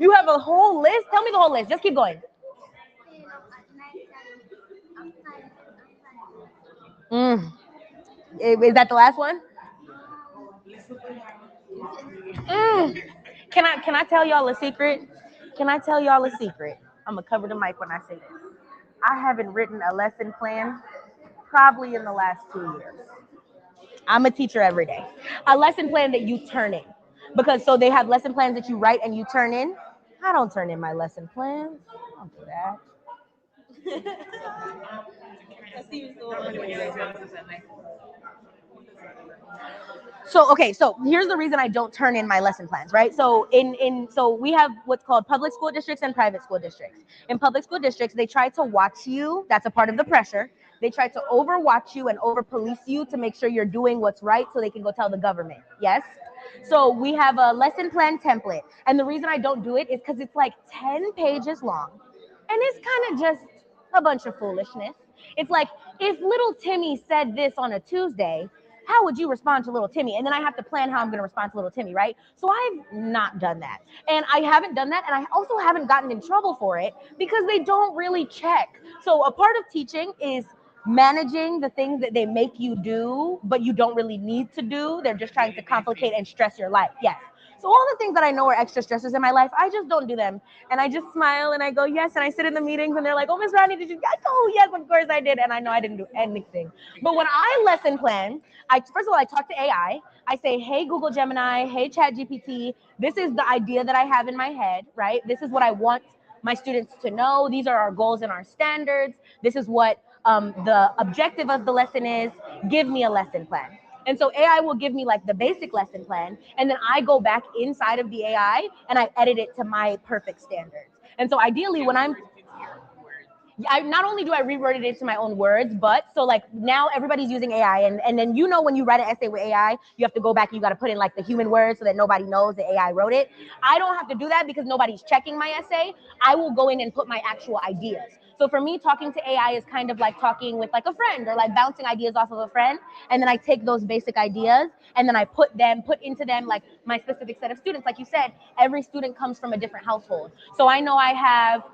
You have a whole list? Tell me the whole list. Just keep going. Is that the last one? Can I tell y'all a secret? Can I tell y'all a secret? I'm gonna cover the mic when I say this. I haven't written a lesson plan probably in the last 2 years. I'm a teacher every day. A lesson plan that you turn in. Because so they have lesson plans that you write and you turn in. I don't turn in my lesson plans. I don't do that. So okay, so here's the reason I don't turn in my lesson plans, right? So so we have what's called public school districts and private school districts. In public school districts, they try to watch you. That's a part of the pressure. They try to overwatch you and over police you to make sure you're doing what's right so they can go tell the government. Yes? So we have a lesson plan template. And the reason I don't do it is because it's like 10 pages long. And it's kind of just a bunch of foolishness. It's like, if little Timmy said this on a Tuesday, how would you respond to little Timmy? And then I have to plan how I'm going to respond to little Timmy, right? So I've not done that. And I haven't done that. And I also haven't gotten in trouble for it because they don't really check. So a part of teaching is managing the things that they make you do, but you don't really need to do. They're just trying to complicate and stress your life. Yes. So all the things that I know are extra stresses in my life, I just don't do them. And I just smile and I go, yes. And I sit in the meetings and they're like, oh, Miss Rodney, did you? I go, oh, yes, of course I did. And I know I didn't do anything. But when I lesson plan, first of all, I talk to AI. I say, hey, Google Gemini, hey, ChatGPT, this is the idea that I have in my head, right? This is what I want my students to know. These are our goals and our standards. This is what the objective of the lesson is. Give me a lesson plan. And so AI will give me like the basic lesson plan, and then I go back inside of the AI and I edit it to my perfect standards. And so ideally when not only do I reword it to my own words, but so like now everybody's using AI and then when you write an essay with AI, you have to go back and you got to put in like the human words so that nobody knows that AI wrote it. I don't have to do that because nobody's checking my essay. I will go in and put my actual ideas. So for me, talking to AI is kind of like talking with like a friend or like bouncing ideas off of a friend. And then I take those basic ideas and then I put into them like my specific set of students. Like you said, every student comes from a different household. So I know I have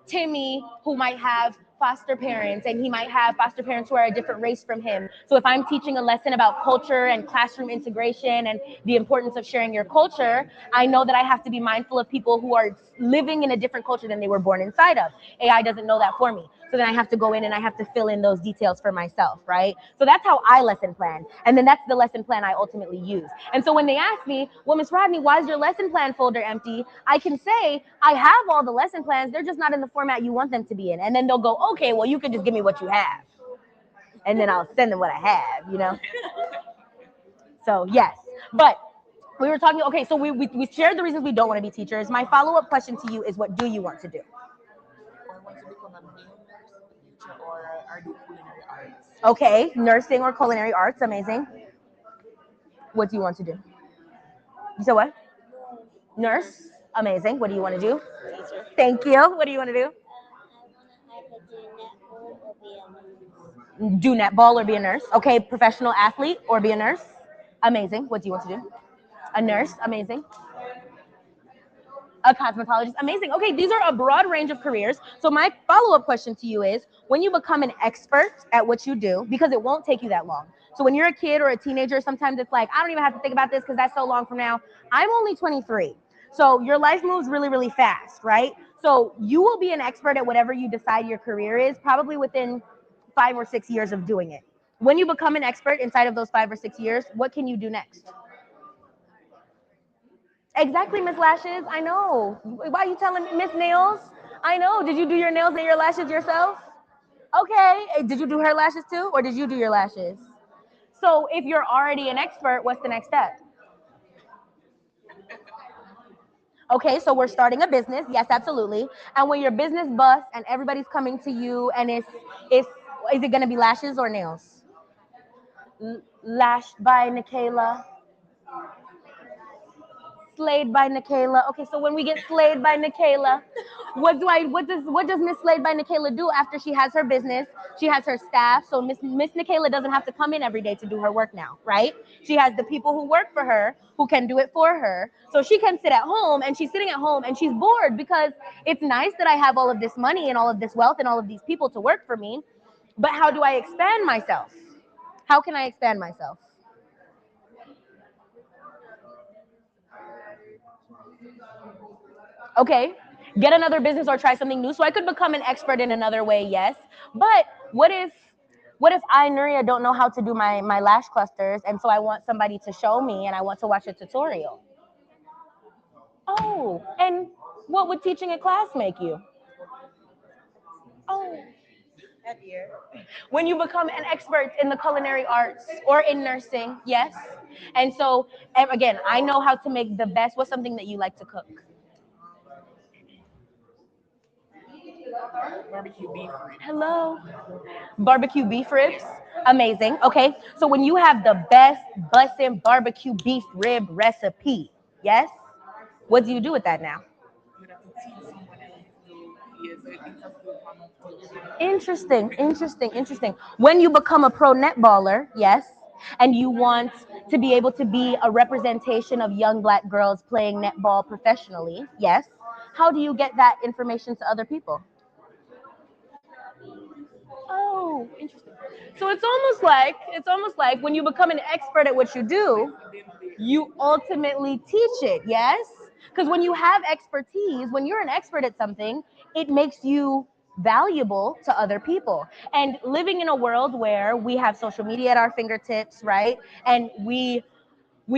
Timmy, who might have foster parents, and he might have foster parents who are a different race from him. So if I'm teaching a lesson about culture and classroom integration and the importance of sharing your culture, I know that I have to be mindful of people who are living in a different culture than they were born inside of. AI doesn't know that for me. So then I have to go in and I have to fill in those details for myself, right? So that's how I lesson plan. And then that's the lesson plan I ultimately use. And so when they ask me, well, Miss Rodney, why is your lesson plan folder empty? I can say, I have all the lesson plans. They're just not in the format you want them to be in. And then they'll go, okay, well, you can just give me what you have. And then I'll send them what I have, So yes, but we were talking, okay, so we shared the reasons we don't want to be teachers. My follow-up question to you is, what do you want to do? I want to become a nail nurse, teacher, or do culinary arts. Okay, nursing or culinary arts, amazing. What do you want to do? You said what? Nurse, amazing. What do you want to do? Teacher. Thank you. What do you want to do? I want to either do netball or be a nurse. Do netball or be a nurse. Okay, professional athlete or be a nurse. Amazing. What do you want to do? A nurse, amazing. A cosmetologist, amazing. Okay, these are a broad range of careers. So my follow-up question to you is, when you become an expert at what you do, because it won't take you that long. So when you're a kid or a teenager, sometimes it's like, I don't even have to think about this because that's so long from now. I'm only 23. So your life moves really, really fast, right? So you will be an expert at whatever you decide your career is, probably within 5 or 6 years of doing it. When you become an expert inside of those 5 or 6 years, what can you do next? Exactly, Miss Lashes. I know. Why are you telling me, Miss Nails? I know. Did you do your nails and your lashes yourself? Okay. Did you do her lashes too, or did you do your lashes? So if you're already an expert, what's the next step? Okay, so we're starting a business. Yes, absolutely. And when your business busts and everybody's coming to you, and is it going to be lashes or nails? Lashed by Nikayla. Slayed by Nikayla. Okay, so when we get slayed by Nikayla, what does Miss Slayed by Nikayla do after she has her business? She has her staff. So Miss Nikayla doesn't have to come in every day to do her work now, right? She has the people who work for her who can do it for her. So she can sit at home, and she's sitting at home and she's bored because it's nice that I have all of this money and all of this wealth and all of these people to work for me. But how do I expand myself? How can I expand myself? Okay, get another business or try something new. So I could become an expert in another way, yes. But what if I, Nuria, don't know how to do my lash clusters, and so I want somebody to show me and I want to watch a tutorial? Oh, and what would teaching a class make you? Oh, happier. When you become an expert in the culinary arts or in nursing, yes. And so, again, I know how to make the best. What's something that you like to cook? Barbecue beef ribs. Hello. Barbecue beef ribs. Amazing. Okay. So when you have the best bussin' barbecue beef rib recipe, yes, what do you do with that now? You have to teach someone else to yes, it's a skill for me to teach. Interesting, interesting, interesting. When you become a pro netballer, yes, and you want to be able to be a representation of young black girls playing netball professionally, yes, how do you get that information to other people? Oh, interesting. So it's almost like when you become an expert at what you do, you ultimately teach it, yes? Because when you have expertise, when you're an expert at something, it makes you valuable to other people. And living in a world where we have social media at our fingertips, right? And we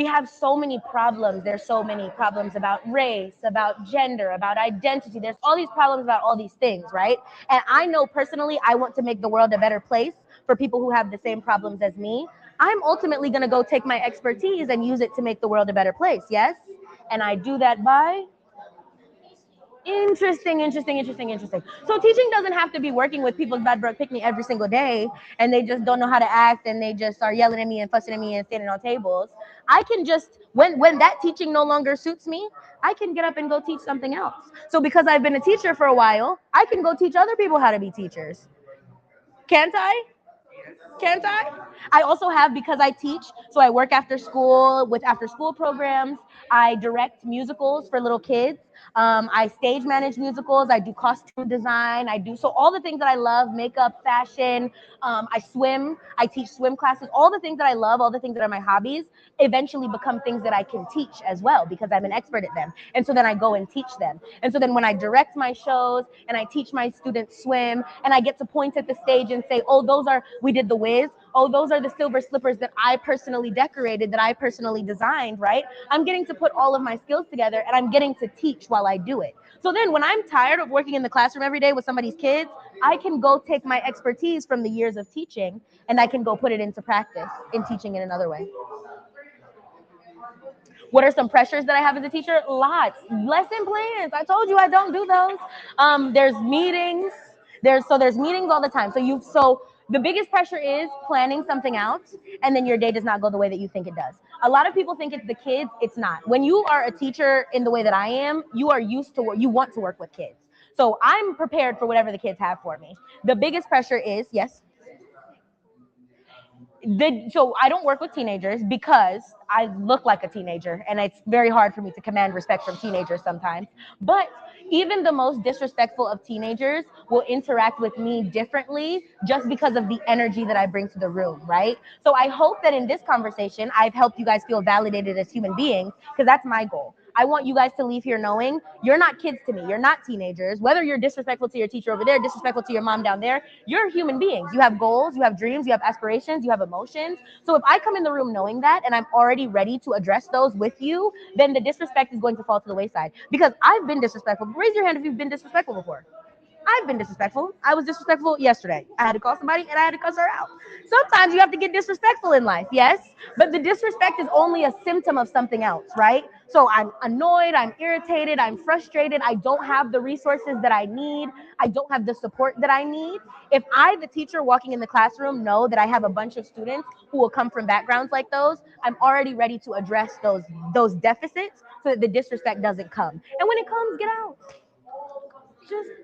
have so many problems. There's so many problems about race, about gender, about identity. There's all these problems about all these things, right? And I know personally, I want to make the world a better place for people who have the same problems as me. I'm ultimately going to go take my expertise and use it to make the world a better place, yes? And I do that by interesting, interesting, interesting, interesting. So teaching doesn't have to be working with people's bad breath pick me every single day and they just don't know how to act and they just are yelling at me and fussing at me and standing on tables. I can just when that teaching no longer suits me, I can get up and go teach something else. So because I've been a teacher for a while, I can go teach other people how to be teachers. Can't I? Can't I? I also have, because I teach, so I work after school with after school programs. I direct musicals for little kids. I stage manage musicals. I do costume design. I do so all the things that I love: makeup, fashion. I swim. I teach swim classes. All the things that I love, all the things that are my hobbies, eventually become things that I can teach as well because I'm an expert at them. And so then I go and teach them. And so then when I direct my shows and I teach my students swim and I get to point at the stage and say, oh, we did the Wiz. Oh, those are the silver slippers that I personally decorated, that I personally designed, right? I'm getting to put all of my skills together and I'm getting to teach while I do it. So then when I'm tired of working in the classroom every day with somebody's kids, I can go take my expertise from the years of teaching and I can go put it into practice in teaching in another way. What are some pressures that I have as a teacher? Lots. Lesson plans. I told you I don't do those. There's meetings. There's meetings all the time. So the biggest pressure is planning something out, and then your day does not go the way that you think it does. A lot of people think it's the kids. It's not. When you are a teacher in the way that I am, you are used to work. You want to work with kids. So I'm prepared for whatever the kids have for me. The biggest pressure is, yes. So I don't work with teenagers because I look like a teenager and it's very hard for me to command respect from teenagers sometimes. But even the most disrespectful of teenagers will interact with me differently just because of the energy that I bring to the room, right? So I hope that in this conversation, I've helped you guys feel validated as human beings because that's my goal. I want you guys to leave here knowing you're not kids to me. You're not teenagers. Whether you're disrespectful to your teacher over there, disrespectful to your mom down there, you're human beings. You have goals, you have dreams, you have aspirations, you have emotions. So if I come in the room knowing that and I'm already ready to address those with you, then the disrespect is going to fall to the wayside. Because I've been disrespectful. Raise your hand if you've been disrespectful before. I've been disrespectful. I was disrespectful yesterday. I had to call somebody and I had to cuss her out. Sometimes you have to get disrespectful in life, yes? But the disrespect is only a symptom of something else, right? So I'm annoyed, I'm irritated, I'm frustrated. I don't have the resources that I need. I don't have the support that I need. If I, the teacher walking in the classroom, know that I have a bunch of students who will come from backgrounds like those, I'm already ready to address those deficits so that the disrespect doesn't come. And when it comes, get out.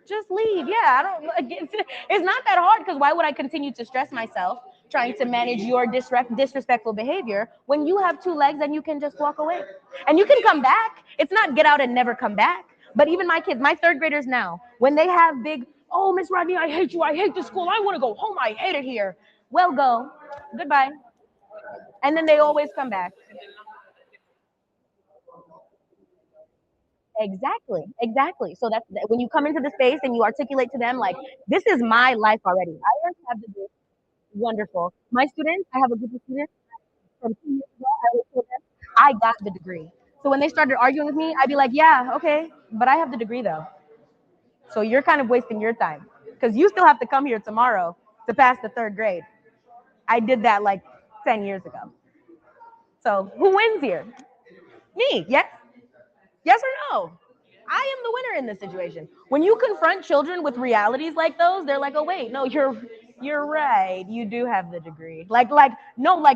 Just leave. Yeah, I don't. It's not that hard because why would I continue to stress myself trying to manage your disrespectful behavior when you have two legs and you can just walk away and you can come back. It's not get out and never come back. But even my kids, my third graders now, when they have big, oh, Miss Rodney, I hate you. I hate the school. I want to go home. I hate it here. Well, go. Goodbye. And then they always come back. Exactly, exactly. So that's when you come into the space and you articulate to them like, this is my life already. I already have the degree. Wonderful. My students, I have a group of students from 2 years ago. I always told them I got the degree. So when they started arguing with me, I'd be like, yeah, okay, but I have the degree though. So you're kind of wasting your time because you still have to come here tomorrow to pass the 3rd grade. I did that like 10 years ago. So who wins here? Me, yes? Yes or no? I am the winner in this situation. When you confront children with realities like those, they're like, "Oh wait, no, you're right. You do have the degree." Like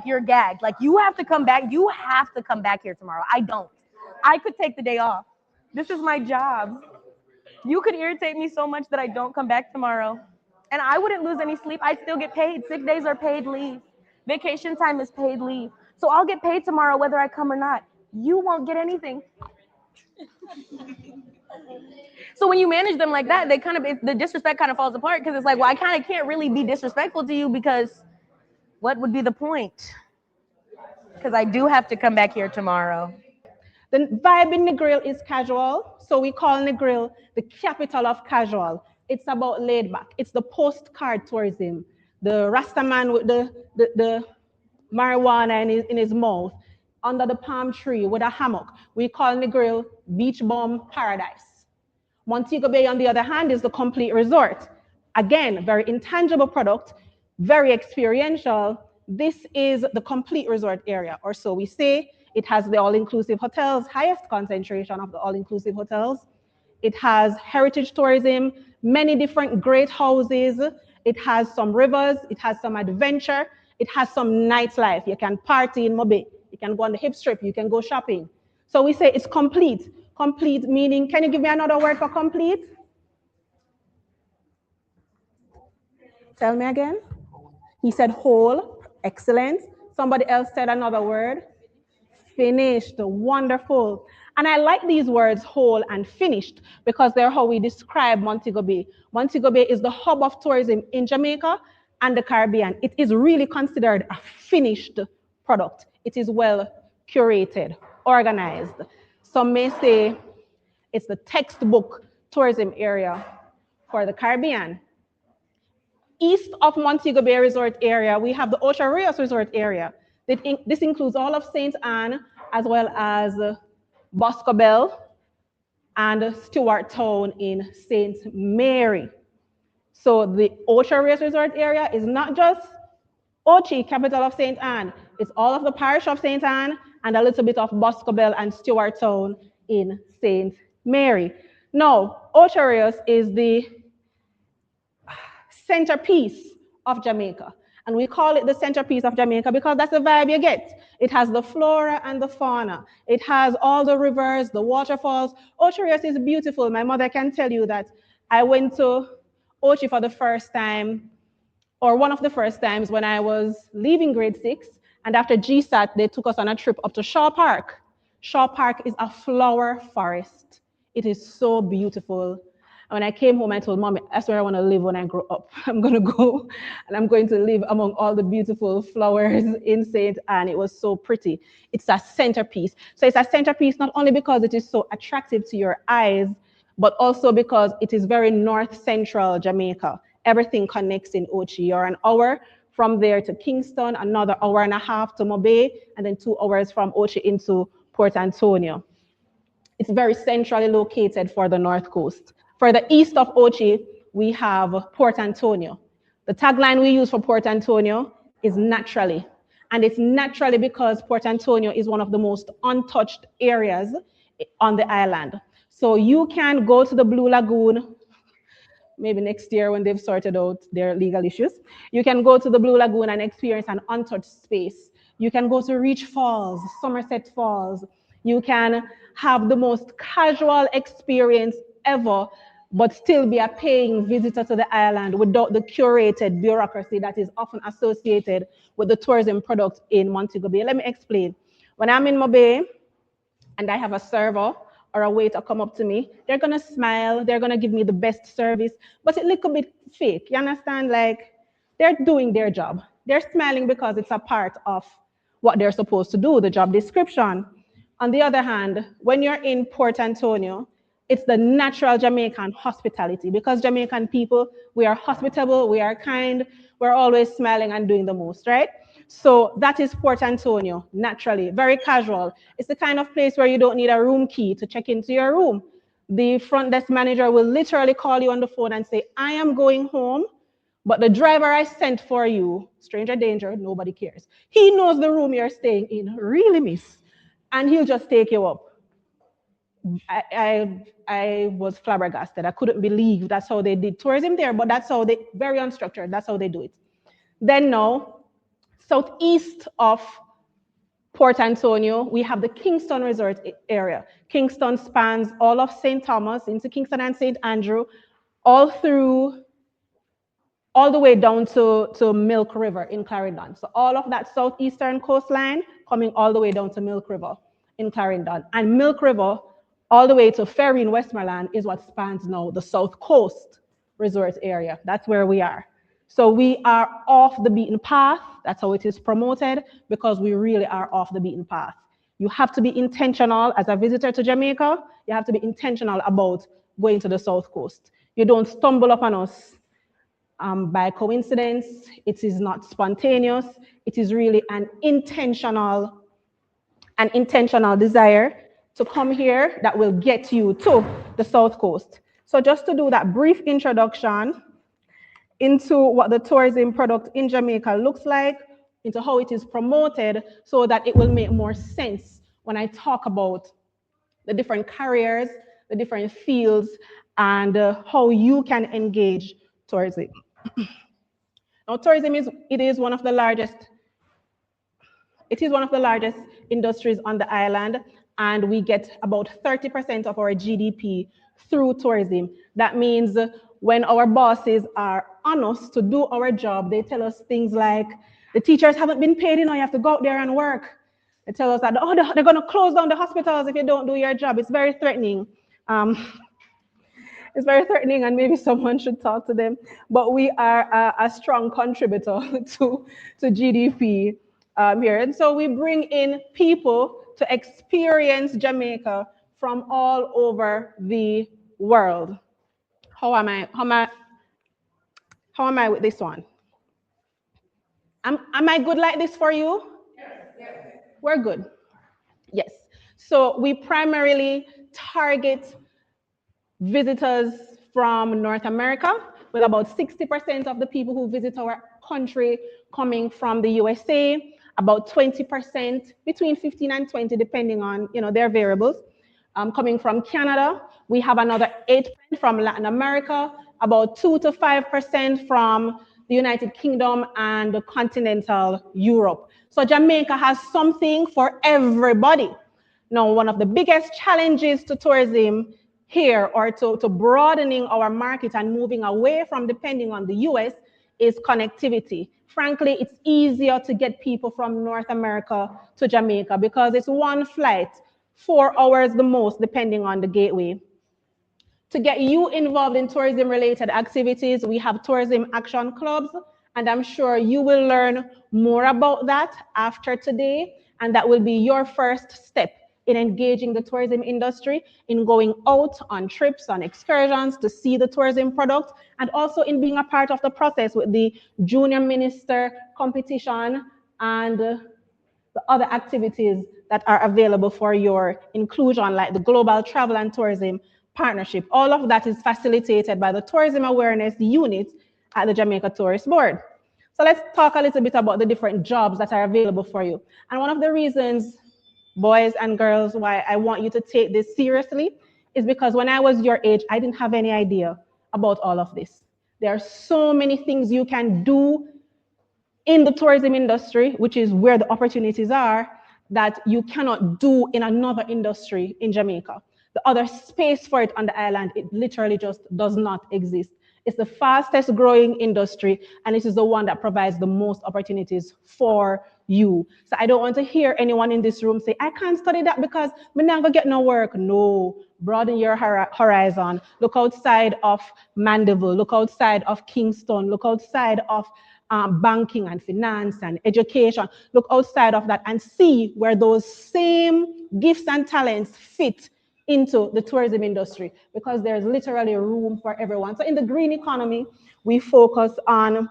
you're gagged. Like you have to come back. You have to come back here tomorrow. I don't. I could take the day off. This is my job. You could irritate me so much that I don't come back tomorrow. And I wouldn't lose any sleep. I'd still get paid. Sick days are paid leave. Vacation time is paid leave. So I'll get paid tomorrow whether I come or not. You won't get anything. So when you manage them like that, the disrespect kind of falls apart because it's like, well, I kind of can't really be disrespectful to you because what would be the point? Because I do have to come back here tomorrow. The vibe in Negril is casual, so we call Negril the capital of casual. It's about laid back. It's the postcard tourism. The Rastaman with the marijuana in his mouth, under the palm tree with a hammock. We call Negril beach bum paradise. Montego Bay, on the other hand, is the complete resort. Again, very intangible product, very experiential. This is the complete resort area, or so we say. It has the all-inclusive hotels, highest concentration of the all-inclusive hotels. It has heritage tourism, many different great houses. It has some rivers. It has some adventure. It has some nightlife. You can party in Mobe. You can go on the hip strip. You can go shopping. So we say it's complete. Complete meaning, can you give me another word for complete? Tell me again. He said whole, excellent. Somebody else said another word. Finished, wonderful. And I like these words, whole and finished, because they're how we describe Montego Bay. Montego Bay is the hub of tourism in Jamaica and the Caribbean. It is really considered a finished product. It is well curated, organized. Some may say it's the textbook tourism area for the Caribbean. East of Montego Bay Resort area, we have the Ocho Rios Resort area. This includes all of St. Anne, as well as Boscobel and Stewart Town in St. Mary. So the Ocho Rios Resort area is not just Ochi, capital of St. Anne. It's all of the parish of St. Anne and a little bit of Boscobel and Stewart Town in St. Mary. Now, Ocho Rios is the centerpiece of Jamaica. And we call it the centerpiece of Jamaica because that's the vibe you get. It has the flora and the fauna. It has all the rivers, the waterfalls. Ocho Rios is beautiful. My mother can tell you that I went to Ochi for the first time, or one of the first times when I was leaving grade 6. And after GSAT, they took us on a trip up to Shaw Park. Shaw Park is a flower forest. It is so beautiful. And when I came home, I told Mom, that's where I want to live when I grow up. I'm going to go and I'm going to live among all the beautiful flowers in St. Anne. It was so pretty. It's a centerpiece. So it's a centerpiece not only because it is so attractive to your eyes, but also because it is very north central Jamaica. Everything connects in Ochi. You're an hour from there to Kingston, another hour and a half to Mobe, and then 2 hours from Ochi into Port Antonio. It's very centrally located for the North Coast. For the east of Ochi, we have Port Antonio. The tagline we use for Port Antonio is naturally. And it's naturally because Port Antonio is one of the most untouched areas on the island. So you can go to the Blue Lagoon, maybe next year when they've sorted out their legal issues. You can go to the Blue Lagoon and experience an untouched space. You can go to Reach Falls, Somerset Falls. You can have the most casual experience ever, but still be a paying visitor to the island without the curated bureaucracy that is often associated with the tourism product in Montego Bay. Let me explain. When I'm in Mobe and I have a server or a waiter come up to me, they're gonna smile, they're gonna give me the best service, but it's a little bit fake, you understand? Like, they're doing their job. They're smiling because it's a part of what they're supposed to do, the job description. On the other hand, when you're in Port Antonio, it's the natural Jamaican hospitality, because Jamaican people, we are hospitable, we are kind, we're always smiling and doing the most, right? So that is Port Antonio, naturally, very casual. It's the kind of place where you don't need a room key to check into your room. The front desk manager will literally call you on the phone and say, I am going home, but the driver I sent for you, stranger danger, nobody cares. He knows the room you're staying in, really, miss, and he'll just take you up. I was flabbergasted. I couldn't believe that's how they did tourism there, but that's how they, very unstructured, that's how they do it. Then now, southeast of Port Antonio, we have the Kingston Resort area. Kingston spans all of St. Thomas into Kingston and St. Andrew, all the way down to Milk River in Clarendon. So all of that southeastern coastline coming all the way down to Milk River in Clarendon. And Milk River all the way to Ferry in Westmoreland is what spans now the South Coast Resort area. That's where we are. So we are off the beaten path. That's how it is promoted, because we really are off the beaten path. You have to be intentional as a visitor to Jamaica. You have to be intentional about going to the South Coast. You don't stumble upon us by coincidence. It is not spontaneous. It is really an intentional desire to come here that will get you to the South Coast. So just to do that brief introduction into what the tourism product in Jamaica looks like, into how it is promoted, so that it will make more sense when I talk about the different careers, the different fields, and how you can engage tourism. Now, tourism is one of the largest industries on the island, and we get about 30% of our GDP through tourism. That means when our bosses are on us to do our job, they tell us things like, the teachers haven't been paid, you have to go out there and work. They tell us that, they're going to close down the hospitals if you don't do your job. It's very threatening. It's very threatening, and maybe someone should talk to them. But we are a strong contributor to GDP here. And so we bring in people to experience Jamaica from all over the world. How am I with this one? Am I good like this for you? Yes. We're good. Yes. So we primarily target visitors from North America, with about 60% of the people who visit our country coming from the USA, about 20%, between 15 and 20, depending on their variables, coming from Canada. We have another 8% from Latin America, about 2 to 5% from the United Kingdom and continental Europe. So Jamaica has something for everybody. Now, one of the biggest challenges to tourism here, or to broadening our market and moving away from depending on the US, is connectivity. Frankly, it's easier to get people from North America to Jamaica because it's one flight, 4 hours the most, depending on the gateway. To get you involved in tourism-related activities, we have tourism action clubs, and I'm sure you will learn more about that after today, and that will be your first step in engaging the tourism industry, in going out on trips, on excursions to see the tourism product, and also in being a part of the process with the Junior Minister competition and the other activities that are available for your inclusion, like the Global Travel and Tourism Partnership. All of that is facilitated by the Tourism Awareness Unit at the Jamaica Tourist Board. So let's talk a little bit about the different jobs that are available for you. And one of the reasons, boys and girls, why I want you to take this seriously is because when I was your age, I didn't have any idea about all of this. There are so many things you can do in the tourism industry, which is where the opportunities are, that you cannot do in another industry in Jamaica. The other space for it on the island, it literally just does not exist. It's the fastest growing industry, and it is the one that provides the most opportunities for you. So I don't want to hear anyone in this room say, I can't study that because I'm not going to get no work. No, broaden your horizon. Look outside of Mandeville, look outside of Kingston, look outside of banking and finance and education. Look outside of that and see where those same gifts and talents fit into the tourism industry, because there's literally room for everyone. So in the green economy, we focus on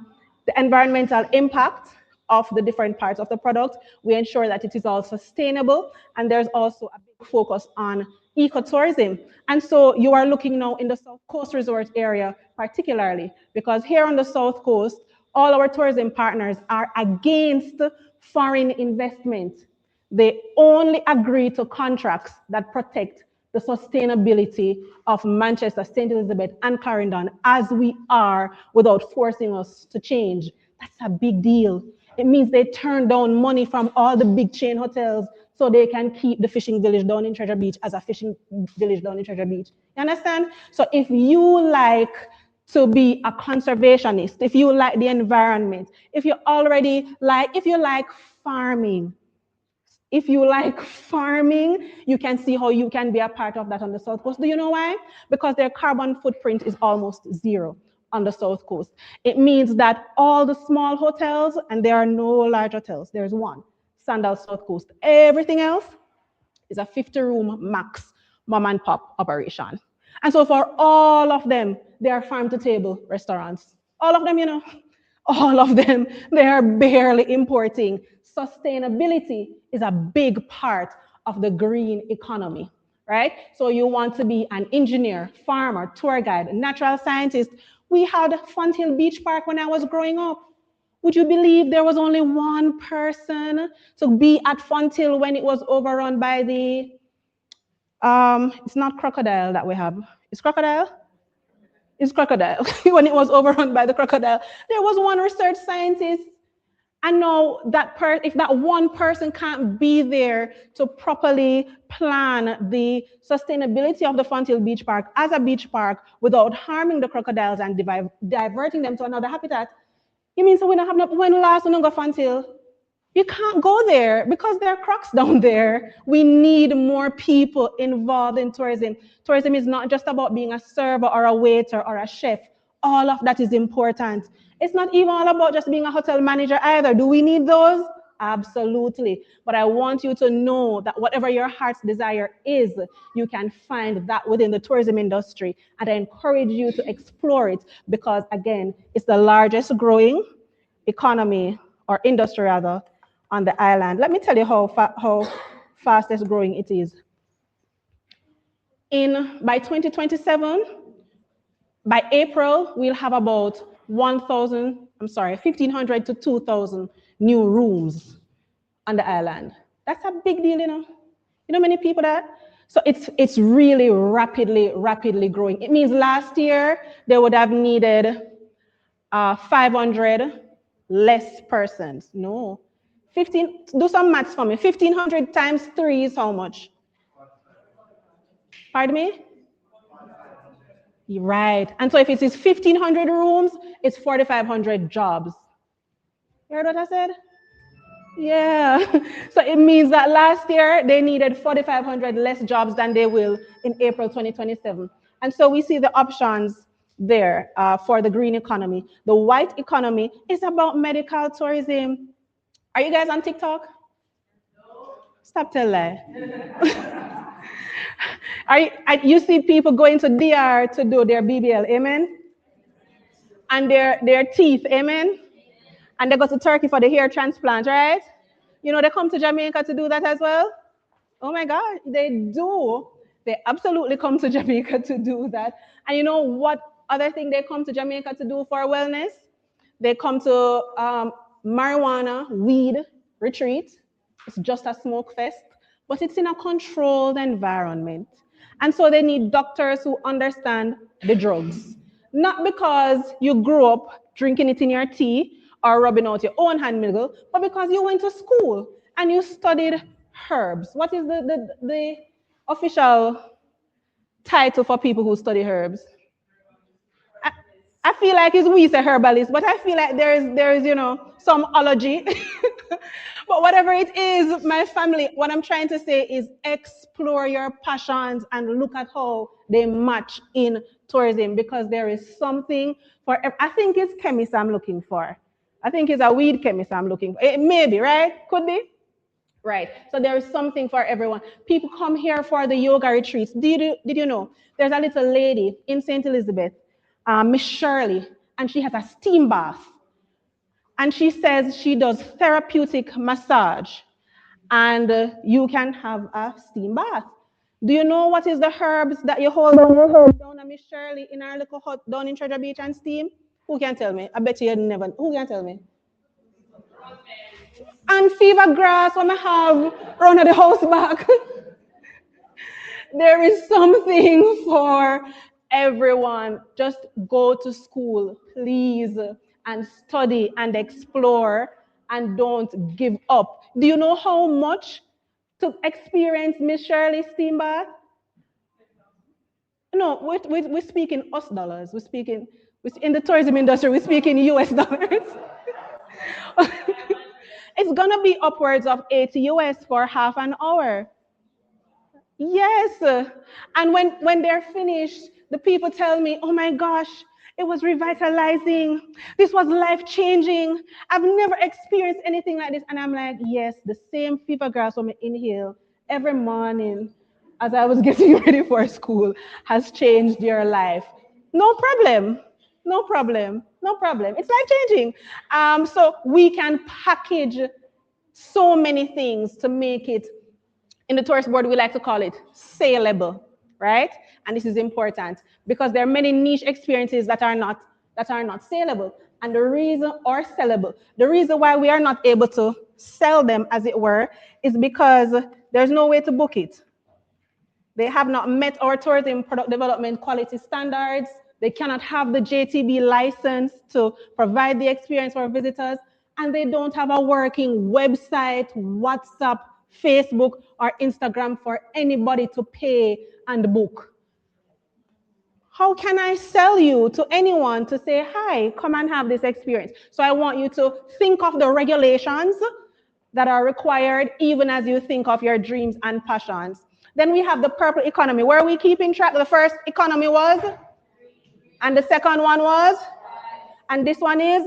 the environmental impact of the different parts of the product. We ensure that it is all sustainable, and there's also a big focus on ecotourism. And so you are looking now in the South Coast Resort area particularly, because here on the South Coast, all our tourism partners are against foreign investment. They only agree to contracts that protect the sustainability of Manchester, St. Elizabeth, and Clarendon, as we are, without forcing us to change. That's a big deal. It means they turn down money from all the big chain hotels so they can keep the fishing village down in Treasure Beach as a fishing village down in Treasure Beach. You understand? So if you like to be a conservationist, if you like the environment, if you like farming, you can see how you can be a part of that on the South Coast. Do you know why? Because their carbon footprint is almost zero on the South Coast. It means that all the small hotels, and there are no large hotels, there's one, Sandal South Coast. Everything else is a 50-room max mom and pop operation. And so for all of them, they are farm-to-table restaurants. All of them, you know, all of them, they are barely importing. Sustainability is a big part of the green economy, right? So you want to be an engineer, farmer, tour guide, natural scientist. We had Fonthill Beach Park when I was growing up. Would you believe there was only one person to be at Fonthill when it was overrun by the, it's not crocodile that we have. It's crocodile? It's crocodile. When it was overrun by the crocodile, there was one research scientist. And now if that one person can't be there to properly plan the sustainability of the Fonthill Beach Park as a beach park without harming the crocodiles and diverting them to another habitat, you mean so we don't have when last we don't go Fonthill? You can't go there because there are crocs down there. We need more people involved in tourism. Tourism is not just about being a server or a waiter or a chef. All of that is important. It's not even all about just being a hotel manager either. Do we need those? Absolutely. But I want you to know that whatever your heart's desire is, you can find that within the tourism industry. And I encourage you to explore it because, again, it's the largest growing economy or industry rather on the island. Let me tell you how fastest growing it is. By 2027, by April, we'll have about 1,500 to 2,000 new rooms on the island. That's a big deal, you know. You know many people that? So it's really rapidly growing. It means last year they would have needed 500 less persons. No, 15. Do some maths for me. 1,500 times 3 is how much? Pardon me? Right. And so if it is 1,500 rooms, it's 4,500 jobs. You heard what I said? Yeah. So it means that last year they needed 4,500 less jobs than they will in April 2027. And so we see the options there for the green economy. The white economy is about medical tourism. Are you guys on TikTok? No. Stop telling lie. You see people going to DR to do their BBL, amen? And their teeth, amen? And they go to Turkey for the hair transplant, right? You know, they come to Jamaica to do that as well? Oh my God, they do. They absolutely come to Jamaica to do that. And you know what other thing they come to Jamaica to do for wellness? They come to marijuana, weed retreat. It's just a smoke fest, but it's in a controlled environment. And so they need doctors who understand the drugs. Not because you grew up drinking it in your tea or rubbing out your own hand middle, but because you went to school and you studied herbs. What is the official title for people who study herbs? I feel like it's we say herbalist, but I feel like there is some ology. But whatever it is, my family, what I'm trying to say is explore your passions and look at how they match in tourism, because there is something for, I think it's chemist I'm looking for. I think it's a weed chemist I'm looking for. It may be, right? Could be. Right. So there is something for everyone. People come here for the yoga retreats. Did you know? There's a little lady in St. Elizabeth, Miss Shirley, and she has a steam bath. And she says she does therapeutic massage, and you can have a steam bath. Do you know what is the herbs that you hold on your head down at Miss Shirley in our little hut down in Treasure Beach and steam? Who can tell me? I bet you never. Who can tell me? And fever grass when I have around the house back. There is something for everyone. Just go to school, please, and study and explore, and don't give up. Do you know how much to experience Miss Shirley's steam bath? No, we're speaking US dollars. We're speaking, in the tourism industry, we're speaking US dollars. It's gonna be upwards of 80 US for half an hour. Yes. And when they're finished, the people tell me, oh my gosh, it was revitalizing. This was life-changing. I've never experienced anything like this. And I'm like, yes, the same fever grass when I inhale every morning as I was getting ready for school has changed your life. No problem. No problem. No problem. It's life-changing. So we can package so many things to make it, in the tourist board, we like to call it saleable, right? And this is important because there are many niche experiences that are not saleable, and the reason, or sellable. The reason why we are not able to sell them, as it were, is because there's no way to book it. They have not met our tourism product development quality standards. They cannot have the JTB license to provide the experience for visitors, and they don't have a working website, WhatsApp, Facebook, or Instagram for anybody to pay and book. How can I sell you to anyone to say, hi, come and have this experience? So I want you to think of the regulations that are required, even as you think of your dreams and passions. Then we have the purple economy. Where are we keeping track? The first economy was, and the second one was, and this one is?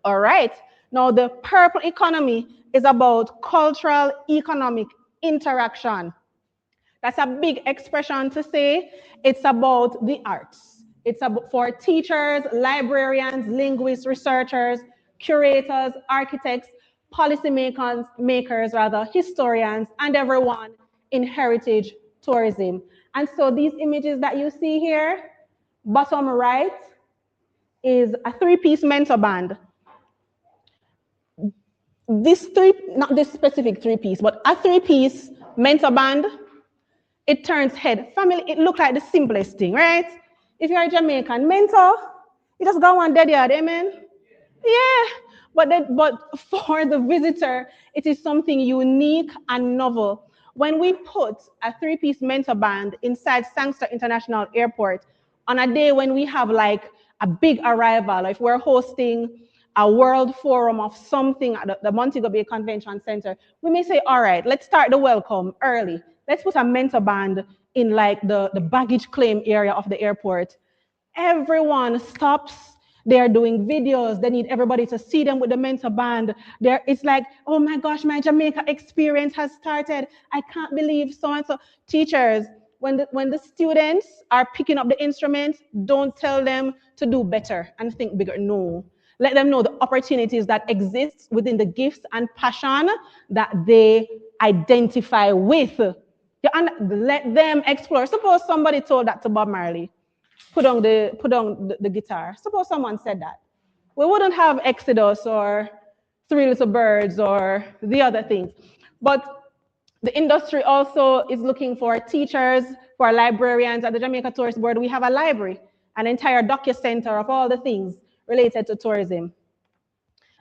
All right. Now the purple economy is about cultural economic interaction. That's a big expression to say. It's about the arts. It's about for teachers, librarians, linguists, researchers, curators, architects, policymakers, historians, and everyone in heritage tourism. And so these images that you see here, bottom right, is a three-piece mentor band. Not this specific three-piece, but a three-piece mentor band, it turns head. Family, it looks like the simplest thing, right? If you're a Jamaican mentor, you just go on dead yard, amen? Yeah, but for the visitor, it is something unique and novel. When we put a three-piece mentor band inside Sangster International Airport on a day when we have like a big arrival, if we're hosting a world forum of something at the Montego Bay Convention Center, we may say, all right, let's start the welcome early. Let's put a mentor band in like the baggage claim area of the airport. Everyone stops. They're doing videos. They need everybody to see them with the mentor band. It's like, oh my gosh, my Jamaica experience has started. I can't believe so-and-so. Teachers, when the students are picking up the instruments, don't tell them to do better and think bigger. No. Let them know the opportunities that exist within the gifts and passion that they identify with. Let them explore. Suppose somebody told that to Bob Marley, put on the guitar. Suppose someone said that. We wouldn't have Exodus or Three Little Birds or the other things. But the industry also is looking for teachers, for librarians. At the Jamaica Tourist Board, we have a library, an entire docu-center of all the things related to tourism.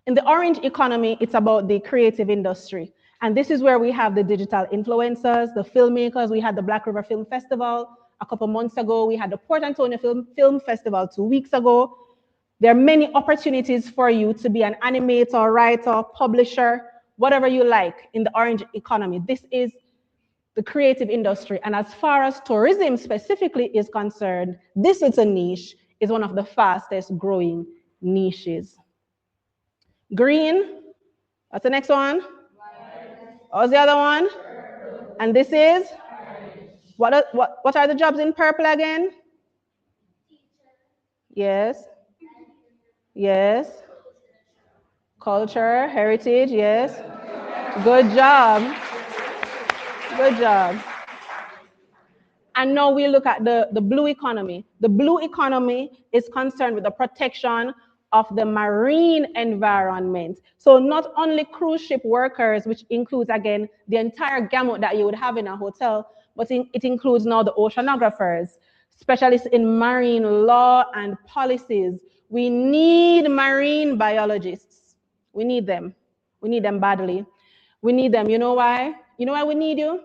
In the orange economy, it's about the creative industry. And this is where we have the digital influencers, the filmmakers. We had the Black River Film Festival a couple months ago. We had the Port Antonio Film Festival 2 weeks ago. There are many opportunities for you to be an animator, writer, publisher, whatever you like in the orange economy. This is the creative industry. And as far as tourism specifically is concerned, this is a niche, is one of the fastest growing niches. Green, what's the next one? What's the other one? And this is? What are the jobs in purple again? Yes. Yes. Culture, heritage, yes. Good job. Good job. And now we look at the blue economy. The blue economy is concerned with the protection of the marine environment. So not only cruise ship workers, which includes, again, the entire gamut that you would have in a hotel, but it includes now the oceanographers, specialists in marine law and policies. We need marine biologists. We need them. We need them badly. We need them. You know why? You know why we need you?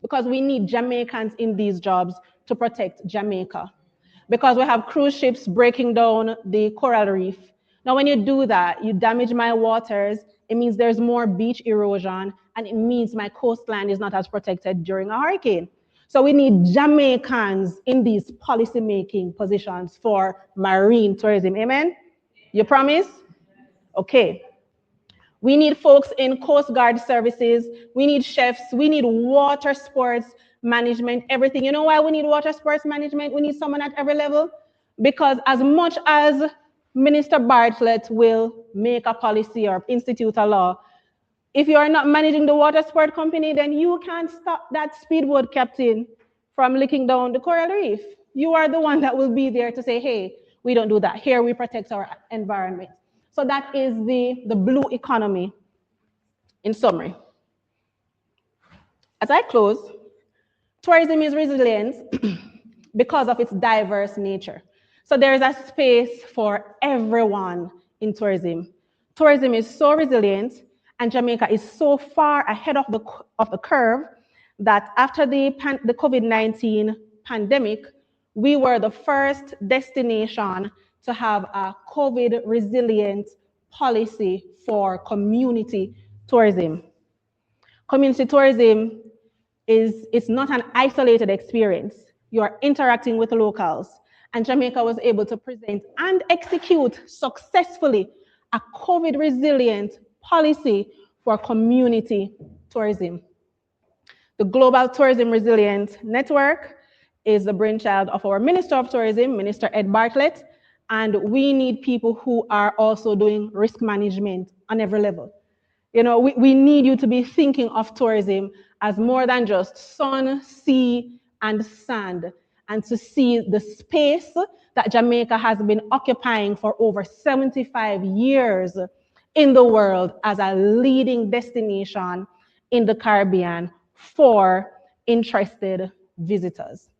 Because we need Jamaicans in these jobs to protect Jamaica. Because we have cruise ships breaking down the coral reef. Now, when you do that, you damage my waters. It means there's more beach erosion, and it means my coastline is not as protected during a hurricane. So we need Jamaicans in these policy-making positions for marine tourism. Amen? You promise? Okay. We need folks in Coast Guard services. We need chefs. We need water sports management, everything. You know why we need water sports management? We need someone at every level. Because as much as Minister Bartlett will make a policy or institute a law, if you are not managing the water sport company, then you can't stop that speedboat captain from licking down the coral reef. You are the one that will be there to say, hey, we don't do that. Here we protect our environment. So that is the blue economy in summary. As I close, tourism is resilient because of its diverse nature. So there is a space for everyone in tourism. Tourism is so resilient, and Jamaica is so far ahead of the curve that after the COVID-19 pandemic, we were the first destination to have a COVID resilient policy for community tourism. Community tourism it's not an isolated experience. You are interacting with locals. And Jamaica was able to present and execute successfully a COVID resilient policy for community tourism. The Global Tourism Resilience Network is the brainchild of our Minister of Tourism, Minister Ed Bartlett, and we need people who are also doing risk management on every level. You know, we need you to be thinking of tourism as more than just sun, sea, and sand, and to see the space that Jamaica has been occupying for over 75 years in the world as a leading destination in the Caribbean for interested visitors.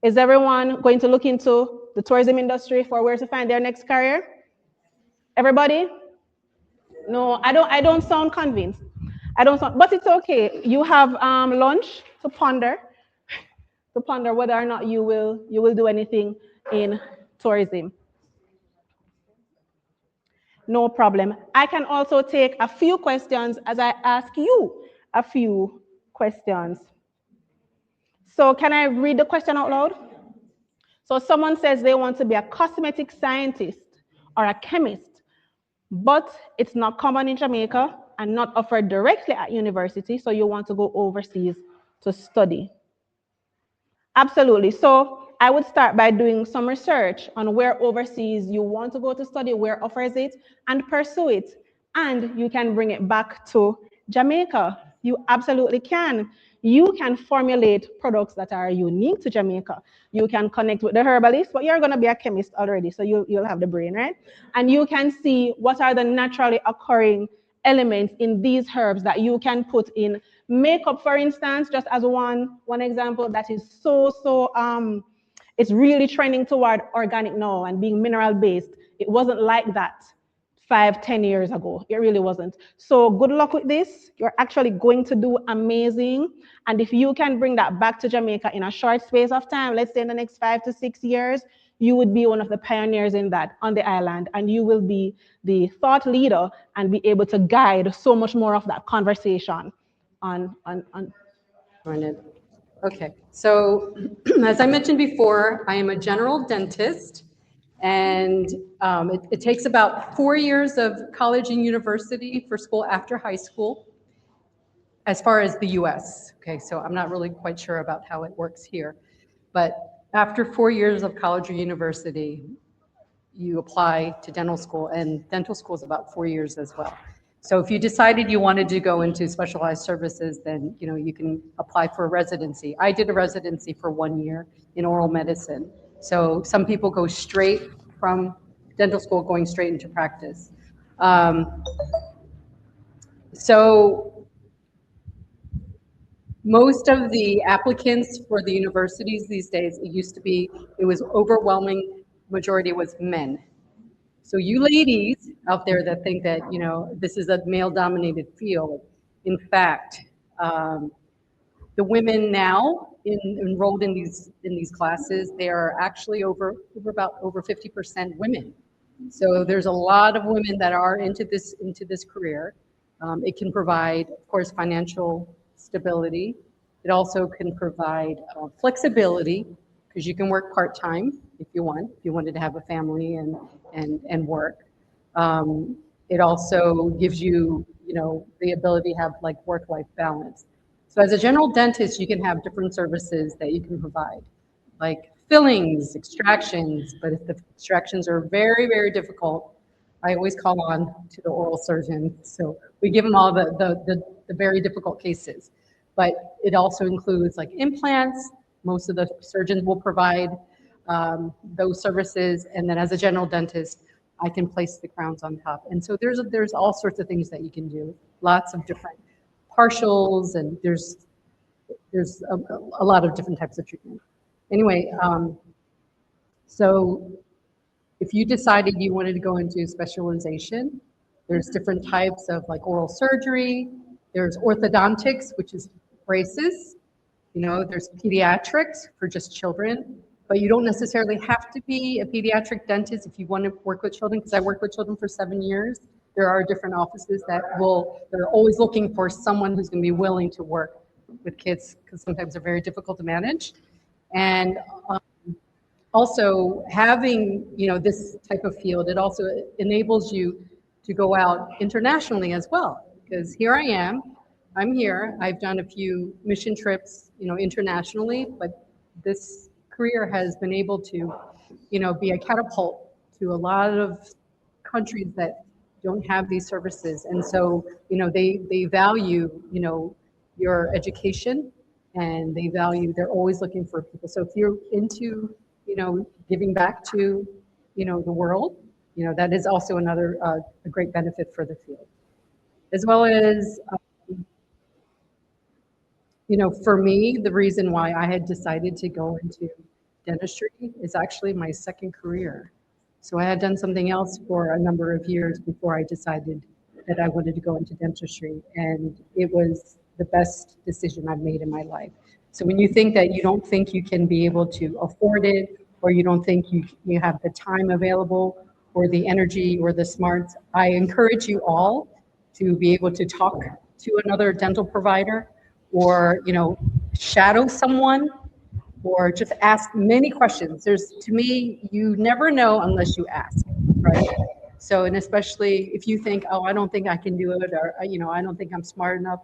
Is everyone going to look into the tourism industry for where to find their next career? Everybody? No, I don't sound convinced. But it's okay. You have lunch to ponder whether or not you will do anything in tourism. No problem. I can also take a few questions as I ask you a few questions. So can I read the question out loud? So someone says they want to be a cosmetic scientist or a chemist, but it's not common in Jamaica and not offered directly at university, so you want to go overseas to study. Absolutely. So I would start by doing some research on where overseas you want to go to study, where offers it, and pursue it. And you can bring it back to Jamaica. You absolutely can. You can formulate products that are unique to Jamaica. You can connect with the herbalist, but you're going to be a chemist already, so you'll have the brain, right? And you can see what are the naturally occurring elements in these herbs that you can put in makeup, for instance, just as one example that is it's really trending toward organic now and being mineral based. It wasn't like that 5-10 years ago. It really wasn't. So good luck with this. You're actually going to do amazing. And if you can bring that back to Jamaica in a short space of time, let's say in the next 5 to 6 years, you would be one of the pioneers in that on the island, and you will be the thought leader and be able to guide so much more of that conversation on. Okay, so as I mentioned before, I am a general dentist, and it takes about 4 years of college and university for school after high school, as far as the US. Okay, so I'm not really quite sure about how it works here, but after 4 years of college or university, you apply to dental school, and dental school is about 4 years as well. So if you decided you wanted to go into specialized services, then you can apply for a residency. I did a residency for 1 year in oral medicine. So some people go straight from dental school going straight into practice. So most of the applicants for the universities these days, it was overwhelming majority was men. So you ladies out there that think that, this is a male-dominated field, in fact, the women now enrolled in these classes, they are actually over 50% women. So there's a lot of women that are into this career. It can provide, of course, financial stability. It also can provide flexibility, because you can work part-time if you wanted to have a family and work. It also gives you, the ability to have like work-life balance. So as a general dentist, you can have different services that you can provide, like fillings, extractions, but if the extractions are very, very difficult, I always call on to the oral surgeon. So we give them all the very difficult cases. But it also includes like implants. Most of the surgeons will provide those services. And then as a general dentist, I can place the crowns on top. And so there's all sorts of things that you can do. Lots of different partials, and there's a lot of different types of treatment. Anyway, so if you decided you wanted to go into specialization, there's different types of like oral surgery. There's orthodontics, which is braces. There's pediatrics for just children, but you don't necessarily have to be a pediatric dentist if you want to work with children, because I worked with children for 7 years. There are different offices they're always looking for someone who's going to be willing to work with kids, because sometimes they're very difficult to manage. And also having, this type of field, it also enables you to go out internationally as well, because here I am. I'm here. I've done a few mission trips, internationally, but this career has been able to, be a catapult to a lot of countries that don't have these services. And so, they value, your education, and they're always looking for people. So if you're into, giving back to, the world, that is also another a great benefit for the field. As well as, for me, the reason why I had decided to go into dentistry is actually my second career. So I had done something else for a number of years before I decided that I wanted to go into dentistry, and it was the best decision I've made in my life. So when you think that you don't think you can be able to afford it, or you don't think you have the time available, or the energy, or the smarts, I encourage you all to be able to talk to another dental provider, or shadow someone, or just ask many questions. To me, you never know unless you ask, right? So, and especially if you think, oh, I don't think I can do it, or I don't think I'm smart enough,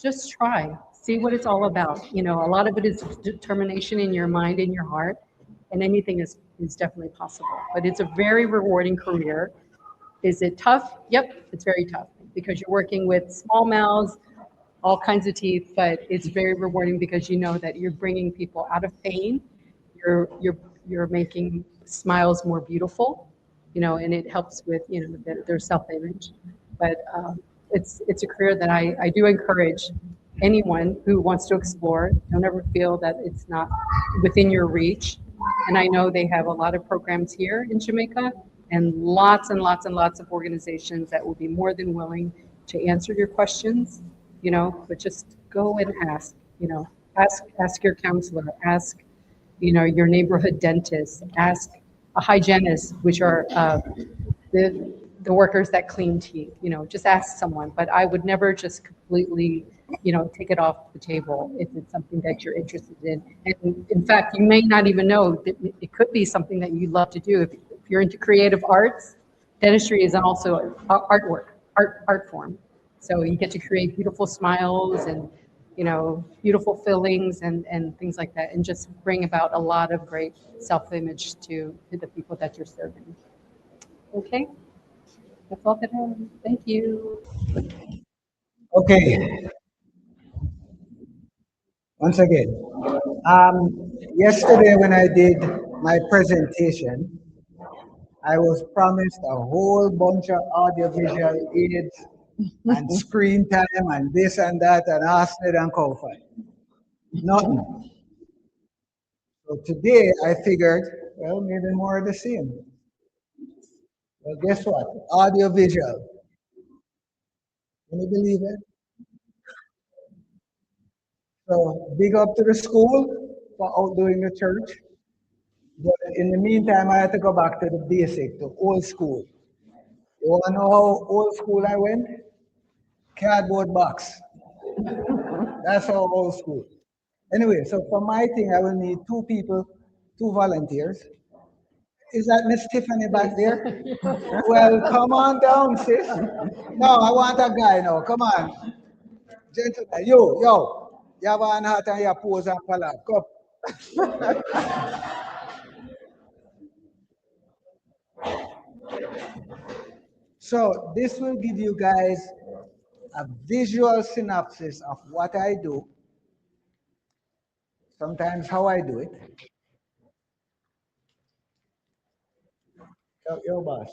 just try, see what it's all about. A lot of it is determination in your mind and your heart, and anything is definitely possible. But it's a very rewarding career. Is it tough? Yep, it's very tough, because you're working with small mouths, all kinds of teeth, but it's very rewarding because you know that you're bringing people out of pain. You're making smiles more beautiful, and it helps with their self-image. But it's a career that I do encourage anyone who wants to explore. Don't ever feel that it's not within your reach. And I know they have a lot of programs here in Jamaica, and lots and lots and lots of organizations that will be more than willing to answer your questions, you know, but just go and ask, you know, ask your counselor, ask, you know, your neighborhood dentist, ask a hygienist, which are the workers that clean teeth, you know, just ask someone. But I would never just completely, you know, take it off the table if it's something that you're interested in. And in fact, you may not even know that it could be something that you love to do. If you're into creative arts, dentistry is also art form. So you get to create beautiful smiles and, you know, beautiful fillings and things like that, and just bring about a lot of great self-image to the people that you're serving. Okay, that's all that I have. Thank you. Okay, once again, yesterday when I did my presentation, I was promised a whole bunch of audiovisual aids and screen time and this and that and Arsenal and Kofi. Nothing. So today I figured, well, maybe more of the same. Well, guess what? Audiovisual. Can you believe it? So big up to the school for outdoing the church. But in the meantime, I had to go back to the basic, to old school. You want to know how old school I went? Cardboard box. That's how old school. Anyway, so for my thing, I will need 2 people, 2 volunteers. Is that Miss Tiffany back there? Well, come on down, sis. No, I want a guy now. Come on. Gentlemen, yo. You have an hat and your pose and collab. Come. So this will give you guys a visual synopsis of what I do, sometimes how I do it. Yo, boss,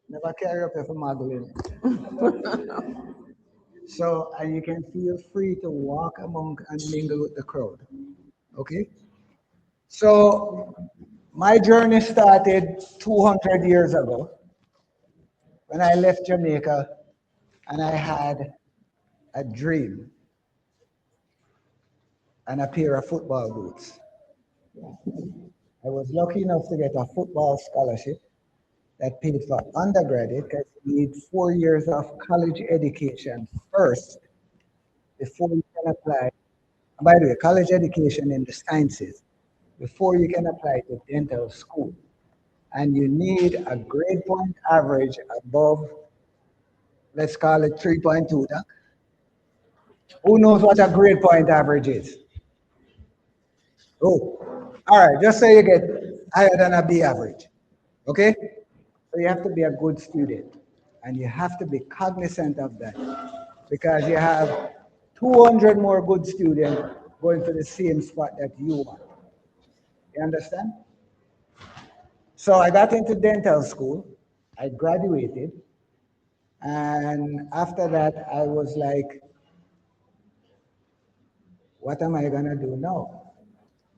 never carry up for muggling. So, and you can feel free to walk among and mingle with the crowd. Okay? So, my journey started 200 years ago when I left Jamaica and I had a dream and a pair of football boots. I was lucky enough to get a football scholarship that paid for undergraduate because you need 4 years of college education first before you can apply. And by the way, college education in the sciences before you can apply to dental school. And you need a grade point average above, let's call it 3.2. Who knows what a grade point average is? Oh, all right, just say you get higher than a B average, okay? So you have to be a good student, and you have to be cognizant of that because you have 200 more good students going to the same spot that you want. You understand? So I got into dental school, I graduated, and after that I was like, what am I gonna do now?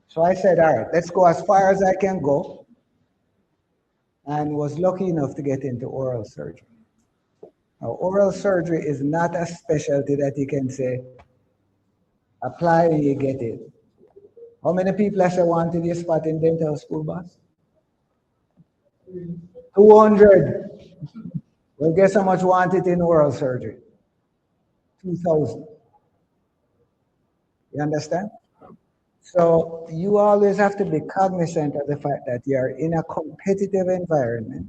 So I said, all right, let's go as far as I can go, and was lucky enough to get into oral surgery. Now, oral surgery is not a specialty that you can say, apply and you get it. How many people I say wanted your spot in dental school, boss? 200. Well, guess how much wanted in oral surgery? 2,000. You understand? So you always have to be cognizant of the fact that you are in a competitive environment.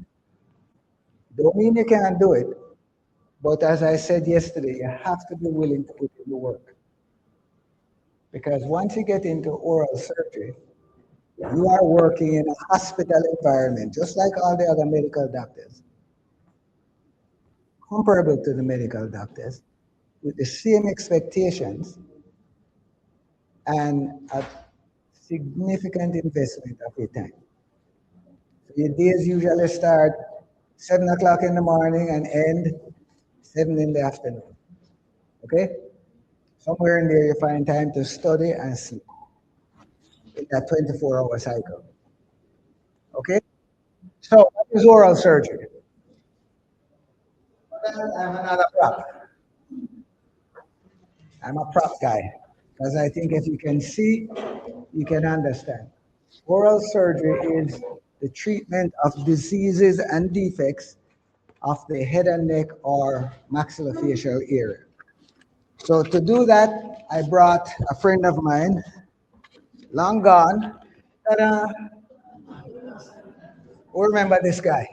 Don't mean you can't do it, but as I said yesterday, you have to be willing to put in the work. Because once you get into oral surgery, you are working in a hospital environment, just like all the other medical doctors, comparable to the medical doctors, with the same expectations and a significant investment of your time. So your days usually start 7 o'clock in the morning and end 7 in the afternoon. Okay? Somewhere in there you find time to study and sleep in that 24-hour cycle. Okay? So, what is oral surgery? I'm another prop. I'm a prop guy because I think if you can see, you can understand. Oral surgery is the treatment of diseases and defects of the head and neck or maxillofacial area. So to do that, I brought a friend of mine, long gone. Ta-da! Who remember this guy?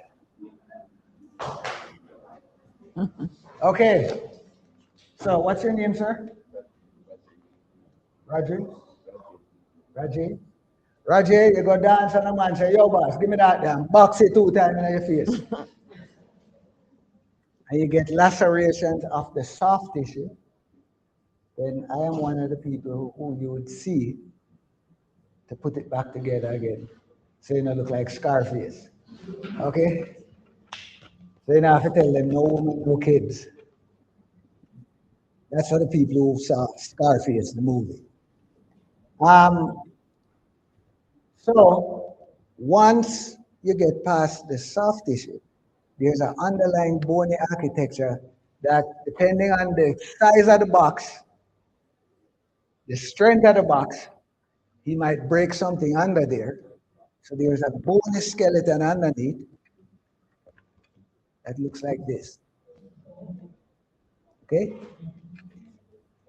Okay. So what's your name, sir? Roger? Roger? Roger, you go dance and a man say, yo boss, give me that damn. Box it 2 times in your face. And you get lacerations of the soft tissue. Then I am one of the people who you would see to put it back together again. So you don't look like Scarface. Okay? So you don't have to tell them no woman, no kids. That's for the people who saw Scarface, the movie. So once you get past the soft tissue, there's an underlying bony architecture that, depending on the size of the box, the strength of the box, he might break something under there. So there's a bony skeleton underneath that looks like this. Okay?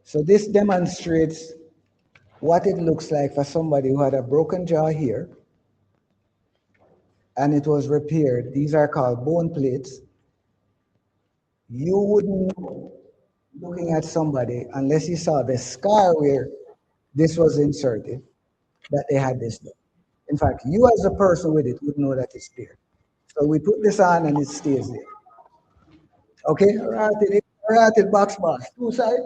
So this demonstrates what it looks like for somebody who had a broken jaw here and it was repaired. These are called bone plates. You wouldn't know, looking at somebody, unless you saw the scar where this was inserted, that they had this done. In fact, you as a person with it would know that it's there. So we put this on and it stays there. Okay, ratted box box, 2 sides.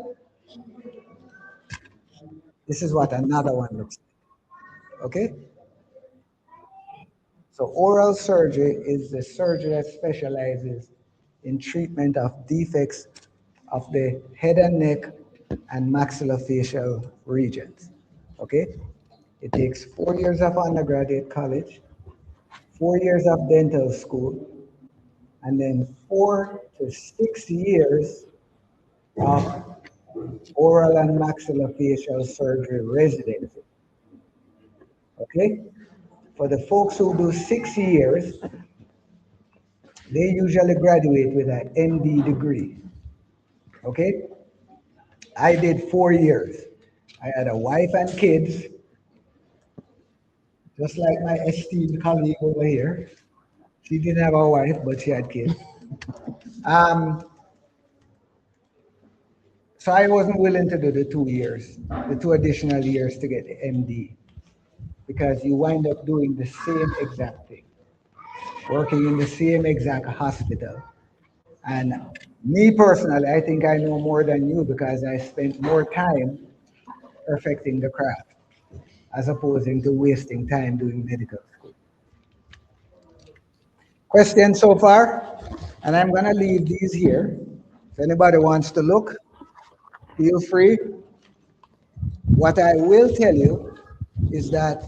This is what another one looks like. Okay? So oral surgery is the surgery that specializes in treatment of defects of the head and neck and maxillofacial regions. Okay? It takes 4 years of undergraduate college, 4 years of dental school, and then 4 to 6 years of oral and maxillofacial surgery residency. Okay? For the folks who do 6 years, they usually graduate with an MD degree. Okay? I did 4 years. I had a wife and kids, just like my esteemed colleague over here. She didn't have a wife, but she had kids. So I wasn't willing to do the 2 years, the 2 additional years to get the MD, because you wind up doing the same exact thing, working in the same exact hospital. And me personally, I think I know more than you because I spent more time perfecting the craft as opposing to wasting time doing medical school. Questions so far? And I'm gonna leave these here. If anybody wants to look, feel free. What I will tell you is that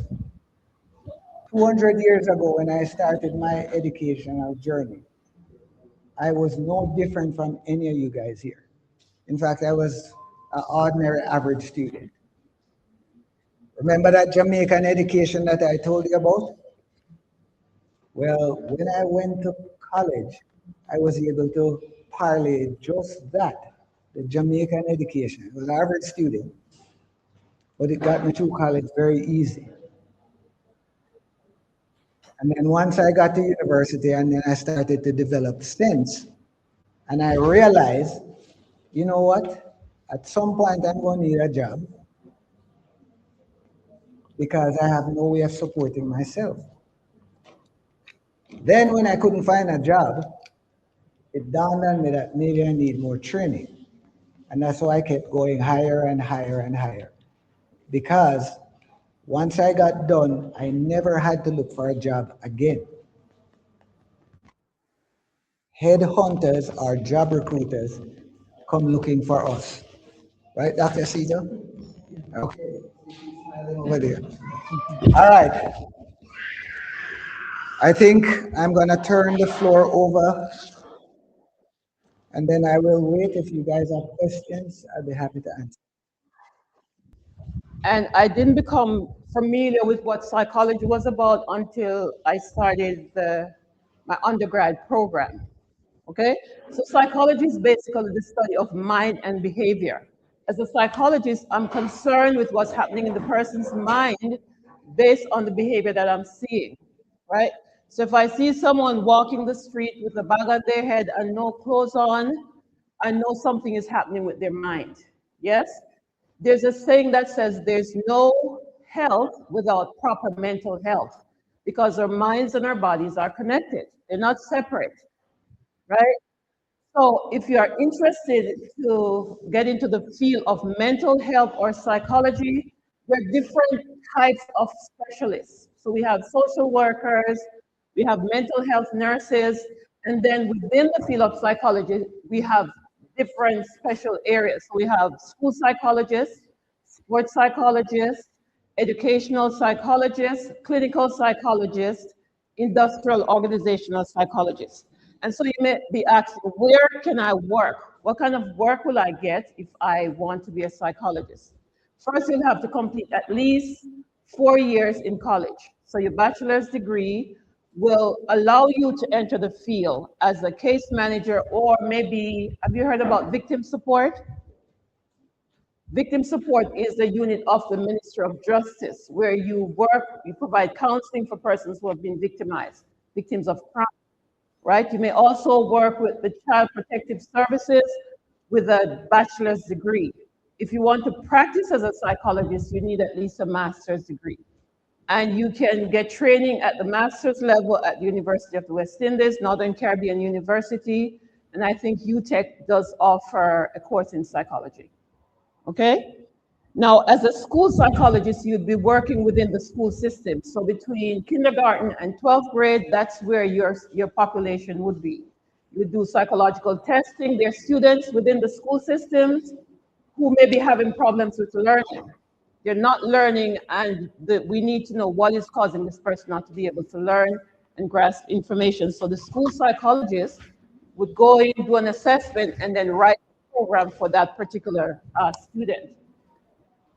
200 years ago when I started my educational journey, I was no different from any of you guys here. In fact, I was an ordinary average student. Remember that Jamaican education that I told you about? Well, when I went to college, I was able to parlay just that, the Jamaican education. I was an average student, but it got me through college very easy. And then once I got to university and then I started to develop sense, and I realized, you know what? At some point I'm going to need a job because I have no way of supporting myself. Then when I couldn't find a job, it dawned on me that maybe I need more training. And that's why I kept going higher and higher and higher. Because once I got done, I never had to look for a job again. Headhunters or job recruiters come looking for us. Right, Dr. Cito? Okay. Over there. All right. I think I'm going to turn the floor over, and then I will wait. If you guys have questions, I'll be happy to answer. And I didn't become familiar with what psychology was about until I started my undergrad program. Okay? So psychology is basically the study of mind and behavior. As a psychologist, I'm concerned with what's happening in the person's mind based on the behavior that I'm seeing, right? So if I see someone walking the street with a bag on their head and no clothes on, I know something is happening with their mind. Yes? There's a saying that says there's no health without proper mental health, because our minds and our bodies are connected. They're not separate, right? So if you are interested to get into the field of mental health or psychology, there are different types of specialists. So we have social workers, we have mental health nurses, and then within the field of psychology, we have different special areas. So we have school psychologists, sports psychologists, educational psychologists, clinical psychologists, industrial organizational psychologists. And so you may be asking, where can I work? What kind of work will I get if I want to be a psychologist? First, you'll have to complete at least 4 years in college. So your bachelor's degree will allow you to enter the field as a case manager, or maybe, have you heard about victim support? Victim support is the unit of the Ministry of Justice, where you provide counseling for persons who have been victimized, victims of crime, right? You may also work with the Child Protective Services with a bachelor's degree. If you want to practice as a psychologist, you need at least a master's degree. And you can get training at the master's level at the University of the West Indies, Northern Caribbean University, and I think UTEC does offer a course in psychology. Okay? Now, as a school psychologist, you'd be working within the school system. So between kindergarten and 12th grade, that's where your population would be. You do psychological testing. There are students within the school systems who may be having problems with learning. They're not learning, and we need to know what is causing this person not to be able to learn and grasp information. So the school psychologist would go in, do an assessment, and then write a program for that particular student.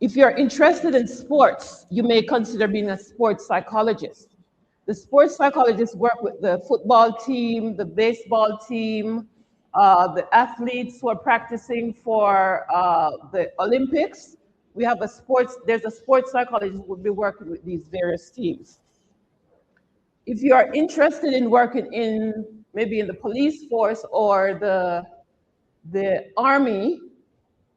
If you're interested in sports, you may consider being a sports psychologist. The sports psychologists work with the football team, the baseball team, the athletes who are practicing for the Olympics. We have there's a sports psychologist who will be working with these various teams. If you are interested in working maybe in the police force or the army,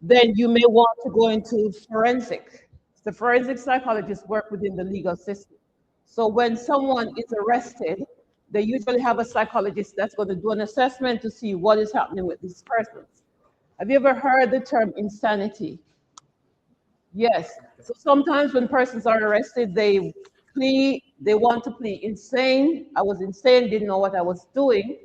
then you may want to go into forensic. The forensic psychologists work within the legal system. So when someone is arrested, they usually have a psychologist that's going to do an assessment to see what is happening with these persons. Have you ever heard the term insanity? Yes. So sometimes when persons are arrested, they want to plead insane. I was insane, didn't know what I was doing.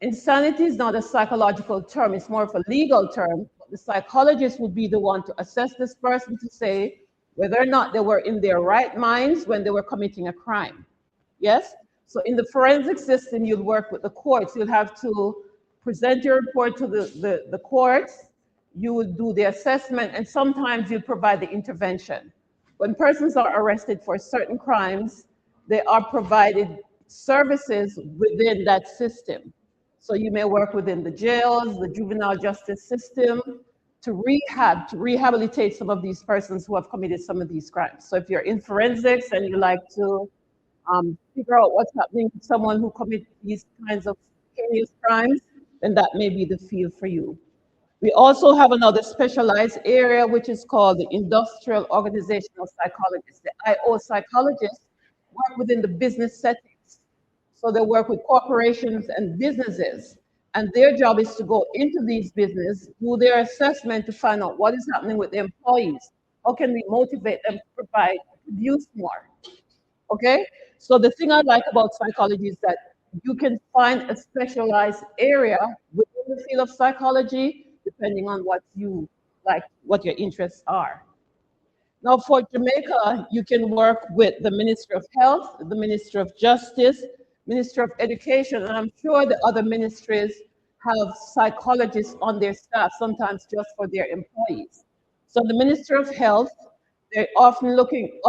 Insanity is not a psychological term, it's more of a legal term. The psychologist would be the one to assess this person to say whether or not they were in their right minds when they were committing a crime. Yes? So in the forensic system, you'll work with the courts. You'll have to present your report to the courts. You will do the assessment, and sometimes you'll provide the intervention. When persons are arrested for certain crimes, they are provided services within that system. So you may work within the jails, the juvenile justice system, to rehabilitate some of these persons who have committed some of these crimes. So if you're in forensics and you like to figure out what's happening to someone who commits these kinds of heinous crimes, then that may be the field for you. We also have another specialized area, which is called the industrial organizational psychologists. The IO psychologists work within the business settings. So they work with corporations and businesses, and their job is to go into these businesses, do their assessment to find out what is happening with the employees. How can we motivate them to produce more? Okay? So the thing I like about psychology is that you can find a specialized area within the field of psychology, depending on what you like, what your interests are. Now for Jamaica, you can work with the Ministry of Health, the Ministry of Justice, Ministry of Education, and I'm sure the other ministries have psychologists on their staff, sometimes just for their employees. So the Ministry of Health, they're often looking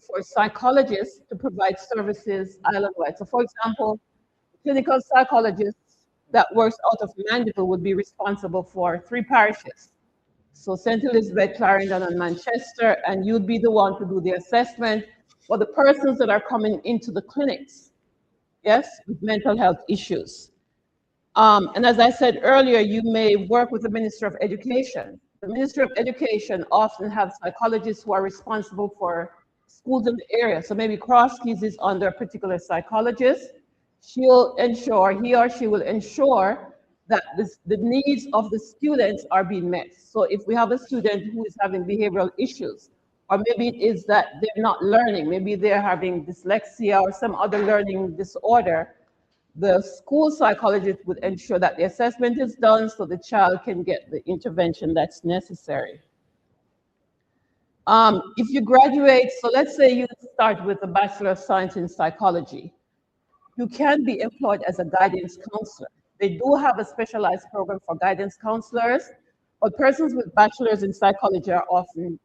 for psychologists to provide services island-wide. So for example, clinical psychologist that works out of Mandeville would be responsible for 3 parishes. So St. Elizabeth, Clarendon, and Manchester, and you'd be the one to do the assessment for the persons that are coming into the clinics, yes, with mental health issues. And as I said earlier, you may work with the Ministry of Education. The Ministry of Education often have psychologists who are responsible for schools in the area. So maybe Cross Keys is under a particular psychologist. He or she will ensure that the needs of the students are being met. So if we have a student who is having behavioral issues, or maybe it is that they're not learning, maybe they're having dyslexia or some other learning disorder, the school psychologist would ensure that the assessment is done so the child can get the intervention that's necessary. If you graduate, so let's say you start with a Bachelor of Science in Psychology, you can be employed as a guidance counselor. They do have a specialized program for guidance counselors, but persons with bachelors in psychology are often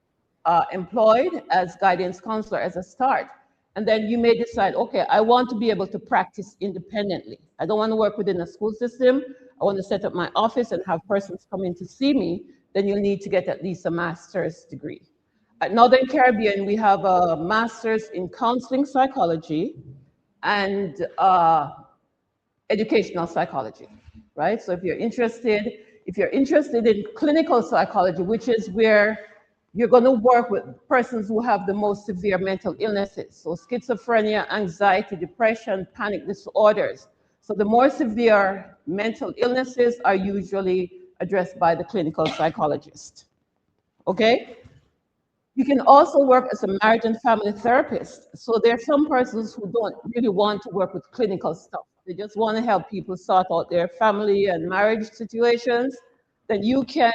employed as guidance counselor as a start. And then you may decide, okay, I want to be able to practice independently. I don't want to work within a school system. I want to set up my office and have persons come in to see me. Then you'll need to get at least a master's degree. At Northern Caribbean, we have a master's in counseling psychology and educational psychology, right? So if you're interested in clinical psychology, which is where you're going to work with persons who have the most severe mental illnesses. So schizophrenia, anxiety, depression, panic disorders. So the more severe mental illnesses are usually addressed by the clinical psychologist. Okay? You can also work as a marriage and family therapist. So there are some persons who don't really want to work with clinical stuff. They just want to help people sort out their family and marriage situations. Then you can,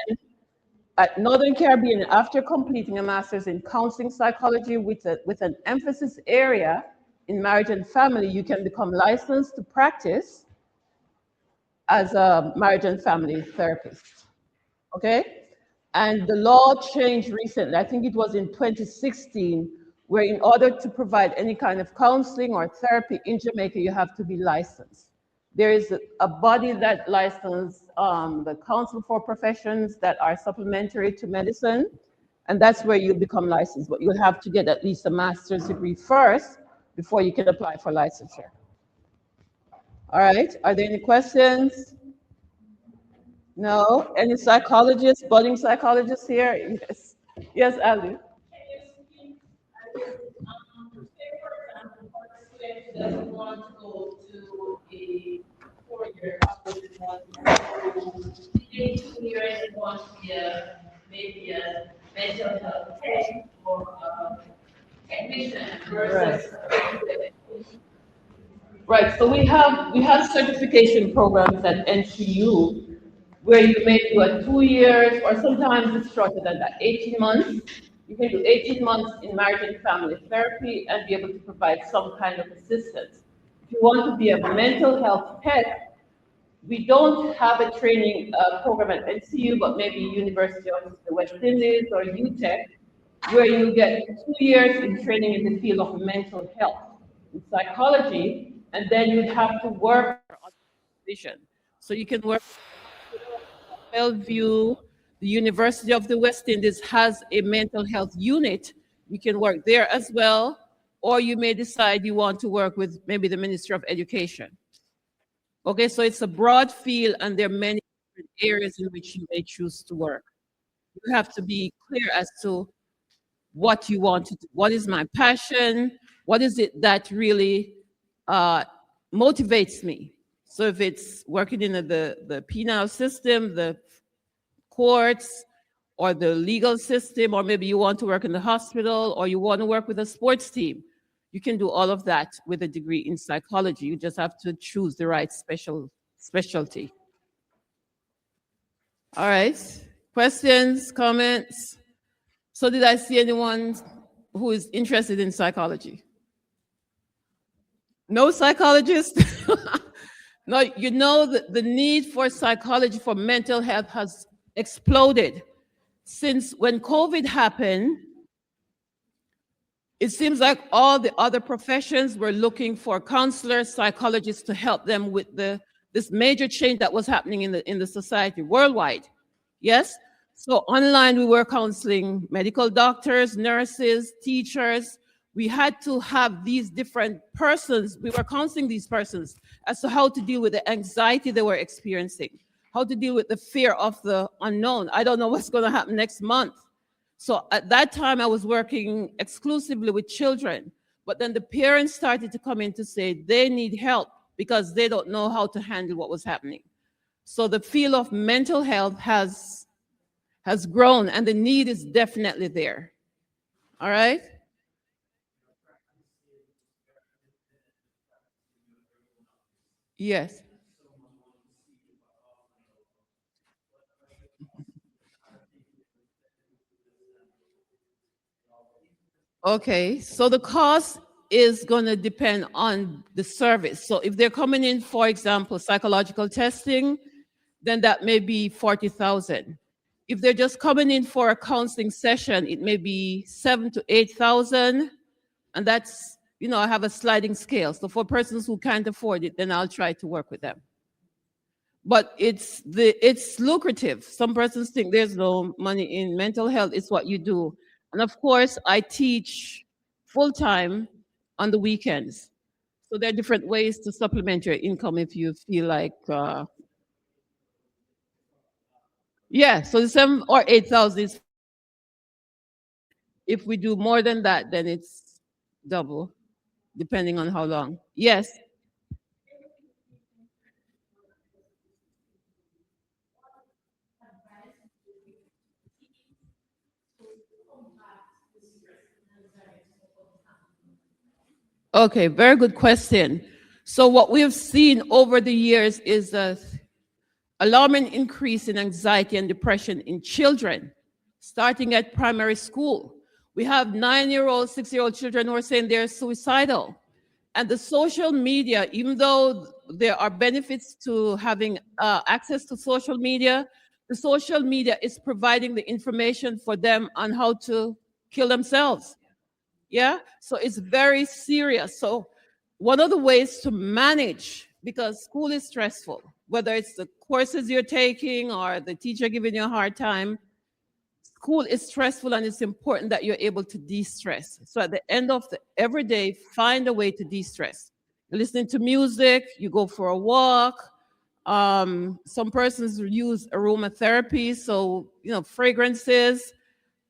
at Northern Caribbean, after completing a master's in counseling psychology with an emphasis area in marriage and family, you can become licensed to practice as a marriage and family therapist, okay? And the law changed recently, I think it was in 2016, where in order to provide any kind of counseling or therapy in Jamaica, you have to be licensed. There is a body that licenses the Council for Professions that are supplementary to medicine, and that's where you become licensed. But you'll have to get at least a master's degree first before you can apply for licensure. All right, are there any questions? No? Any psychologists, budding psychologists here? Yes, yes, Ali. Doesn't want to go to a 4-year opposite one. So, 2 years and want to be maybe a mental health tech or a technician versus. Right. So we have certification programs at NCU where you may do a 2 years, or sometimes it's shorter than that, 18 months. You can do 18 months in marriage and family therapy and be able to provide some kind of assistance. If you want to be a mental health tech, we don't have a training program at NCU, but maybe University of the West Indies or UTEC, where you get 2 years in training in the field of mental health and psychology, and then you'd have to work on vision. So you can work at Bellevue. The University of the West Indies has a mental health unit. You can work there as well, or you may decide you want to work with maybe the Ministry of Education. Okay, so it's a broad field and there are many different areas in which you may choose to work. You have to be clear as to what you want to do. What is my passion? What is it that really motivates me? So if it's working in the penal system, the courts, or the legal system, or maybe you want to work in the hospital, or you want to work with a sports team, you can do all of that with a degree in psychology. You just have to choose the right specialty. All right, questions, comments? So did I see anyone who is interested in psychology? No psychologist? No, you know that the need for psychology for mental health has exploded. Since when COVID happened, it seems like all the other professions were looking for counselors, psychologists to help them with this major change that was happening in the society worldwide. Yes? So online we were counseling medical doctors, nurses, teachers. We had to have these different persons. We were counseling these persons as to how to deal with the anxiety they were experiencing, how to deal with the fear of the unknown. I don't know what's going to happen next month. So at that time, I was working exclusively with children. But then the parents started to come in to say they need help because they don't know how to handle what was happening. So the field of mental health has grown, and the need is definitely there. All right? Yes. Okay, so the cost is going to depend on the service. So if they're coming in, for example, psychological testing, then that may be 40,000. If they're just coming in for a counseling session, it may be 7,000 to 8,000, and that's, I have a sliding scale. So for persons who can't afford it, then I'll try to work with them. But it's lucrative. Some persons think there's no money in mental health. It's what you do. And of course, I teach full-time on the weekends. So there are different ways to supplement your income if you feel like, yeah, so the 7,000 or 8,000 is, if we do more than that, then it's double, depending on how long. Yes. Okay, very good question. So what we've seen over the years is an alarming increase in anxiety and depression in children, starting at primary school. We have 9-year-old, 6-year-old children who are saying they're suicidal. And the social media, even though there are benefits to having access to social media, the social media is providing the information for them on how to kill themselves. Yeah, so it's very serious. So one of the ways to manage, because school is stressful, whether it's the courses you're taking or the teacher giving you a hard time, school is stressful, and it's important that you're able to de-stress. So at the end of every day, find a way to de-stress. You're listening to music, you go for a walk. Some persons use aromatherapy, so fragrances.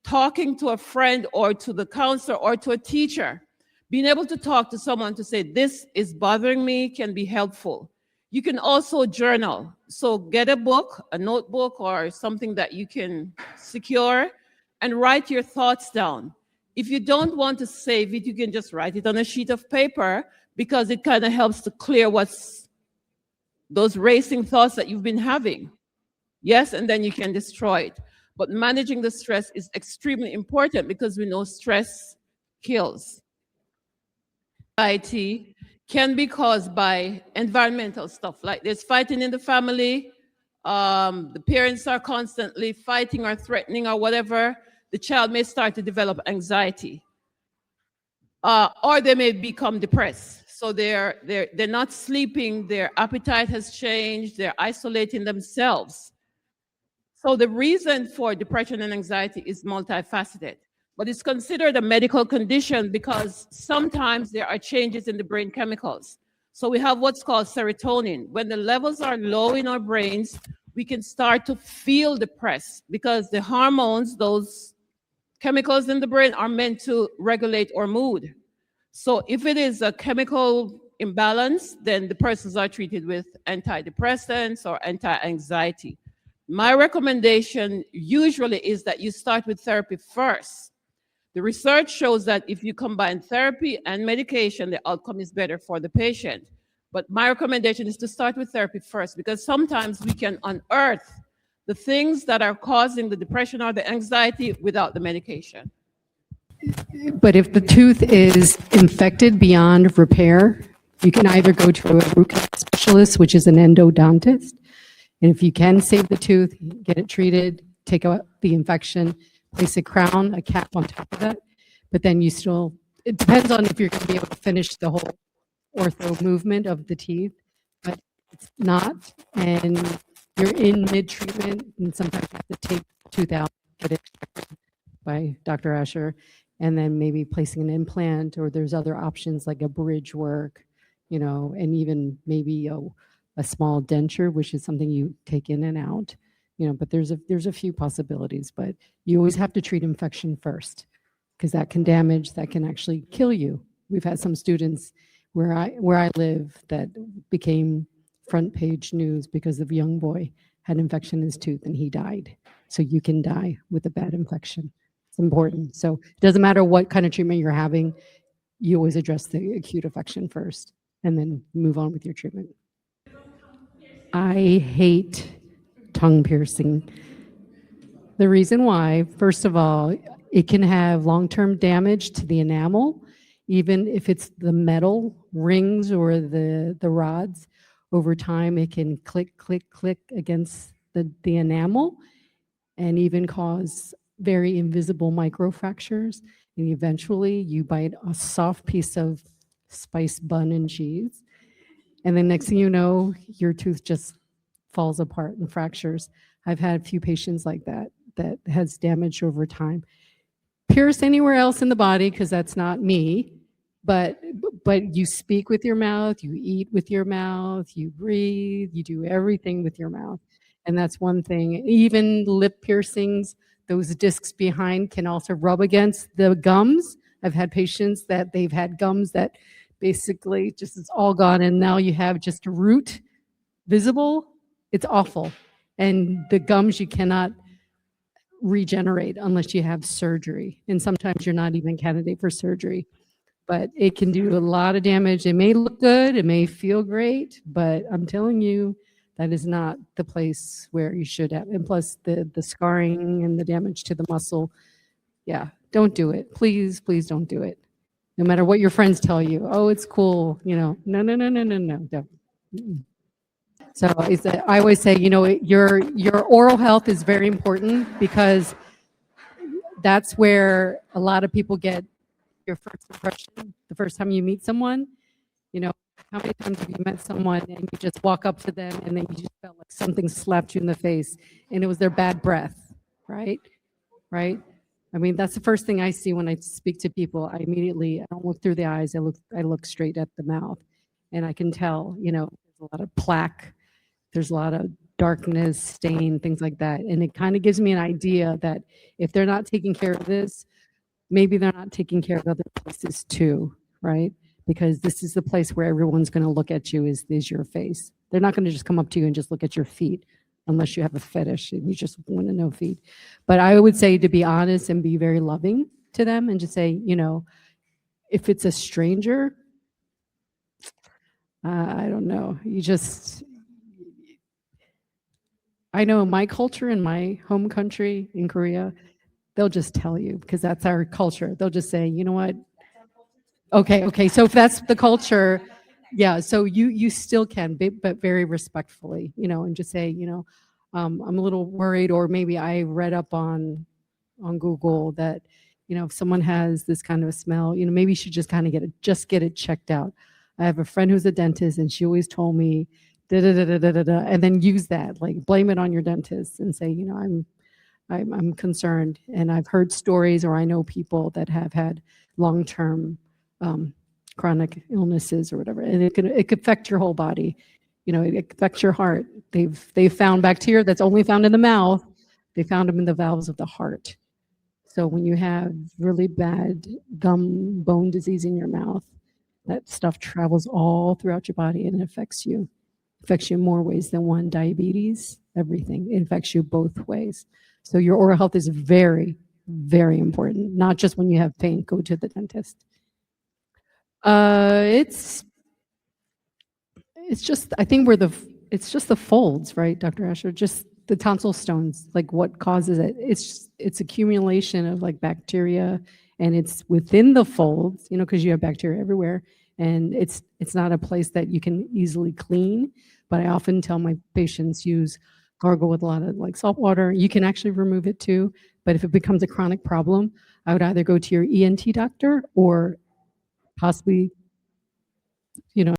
Talking to a friend or to the counselor or to a teacher, being able to talk to someone to say, this is bothering me, can be helpful. You can also journal. So get a book, a notebook, or something that you can secure and write your thoughts down. If you don't want to save it, you can just write it on a sheet of paper, because it kind of helps to clear those racing thoughts that you've been having. Yes, and then you can destroy it. But managing the stress is extremely important, because we know stress kills. Anxiety can be caused by environmental stuff, like there's fighting in the family, the parents are constantly fighting or threatening or whatever. The child may start to develop anxiety, or they may become depressed. So they're not sleeping, their appetite has changed, they're isolating themselves. So the reason for depression and anxiety is multifaceted, but it's considered a medical condition because sometimes there are changes in the brain chemicals. So we have what's called serotonin. When the levels are low in our brains, we can start to feel depressed, because the hormones, those chemicals in the brain, are meant to regulate our mood. So if it is a chemical imbalance, then the persons are treated with antidepressants or anti-anxiety. My recommendation usually is that you start with therapy first. The research shows that if you combine therapy and medication, the outcome is better for the patient. But my recommendation is to start with therapy first, because sometimes we can unearth the things that are causing the depression or the anxiety without the medication. But if the tooth is infected beyond repair, You can either go to a root canal specialist, which is an endodontist, and if you can save the tooth, get it treated, take out the infection, place a crown, a cap on top of that, but then you still, it depends on if you're going to be able to finish the whole ortho movement of the teeth, but it's not, and you're in mid-treatment, and sometimes you have to take the tooth out, get it checked by Dr. Asher, and then maybe placing an implant, or there's other options like a bridge work, you know, and even maybe a small denture, which is something you take in and out, you know, but there's a few possibilities, but you always have to treat infection first, because that can damage, that can actually kill you. We've had some students where I live that became front page news because of a young boy had an infection in his tooth and he died. So you can die with a bad infection. It's important. So it doesn't matter what kind of treatment you're having, you always address the acute infection first and then move on with your treatment. I hate tongue piercing. The reason why, first of all, it can have long-term damage to the enamel, even if it's the metal rings or the rods. Over time, it can click, click, click against the enamel and even cause very invisible microfractures. And eventually, you bite a soft piece of spiced bun and cheese. And then next thing you know, your tooth just falls apart and fractures. I've had a few patients like that has damage over time. Pierce anywhere else in the body, because that's not me, but you speak with your mouth, you eat with your mouth, you breathe, you do everything with your mouth. And that's one thing. Even lip piercings, those discs behind can also rub against the gums. I've had patients that they've had gums that basically just it's all gone, and now you have just a root visible. It's awful. And the gums you cannot regenerate unless you have surgery. And sometimes you're not even a candidate for surgery. But it can do a lot of damage. It may look good, it may feel great, but I'm telling you, that is not the place where you should have. And plus the scarring and the damage to the muscle. Yeah, don't do it. Please, please don't do it. No matter what your friends tell you. Oh, it's cool. You know, no, don't. Mm-mm. So I always say, you know, your oral health is very important because that's where a lot of people get your first impression, the first time you meet someone. You know, how many times have you met someone and you just walk up to them and then you just felt like something slapped you in the face and it was their bad breath, right? Right? I mean, that's the first thing I see when I speak to people. I don't look through the eyes, I look straight at the mouth. And I can tell, you know, there's a lot of plaque, there's a lot of darkness, stain, things like that. And it kind of gives me an idea that if they're not taking care of this, maybe they're not taking care of other places too, right? Because this is the place where everyone's going to look at you is your face. They're not going to just come up to you and just look at your feet unless you have a fetish and you just want to know feet. But I would say to be honest and be very loving to them and just say, you know, if it's a stranger, I don't know. I know my culture in my home country in Korea, they'll just tell you because that's our culture. They'll just say, you know what? Okay. So if that's the culture, yeah. So you still can, but very respectfully, you know, and just say, you know, I'm a little worried, or maybe I read up on Google that, you know, if someone has this kind of a smell, you know, maybe you should just kind of get it checked out. I have a friend who's a dentist, and she always told me, and then use that, like blame it on your dentist and say, you know, I'm concerned, and I've heard stories, or I know people that have had long-term chronic illnesses or whatever, and it could affect your whole body. You know, it affects your heart. They've found bacteria that's only found in the mouth. They found them in the valves of the heart. So when you have really bad gum bone disease in your mouth, that stuff travels all throughout your body and it affects you. It affects you in more ways than one. Diabetes, everything. It affects you both ways. So your oral health is very, very important. Not just when you have pain, go to the dentist. It's just, I think it's just the folds, right, Dr. Asher? Just the tonsil stones, like what causes it? It's accumulation of like bacteria, and it's within the folds, you know, because you have bacteria everywhere, and it's not a place that you can easily clean. But I often tell my patients use gargle with a lot of like salt water. You can actually remove it too, but if it becomes a chronic problem, I would either go to your ENT doctor or possibly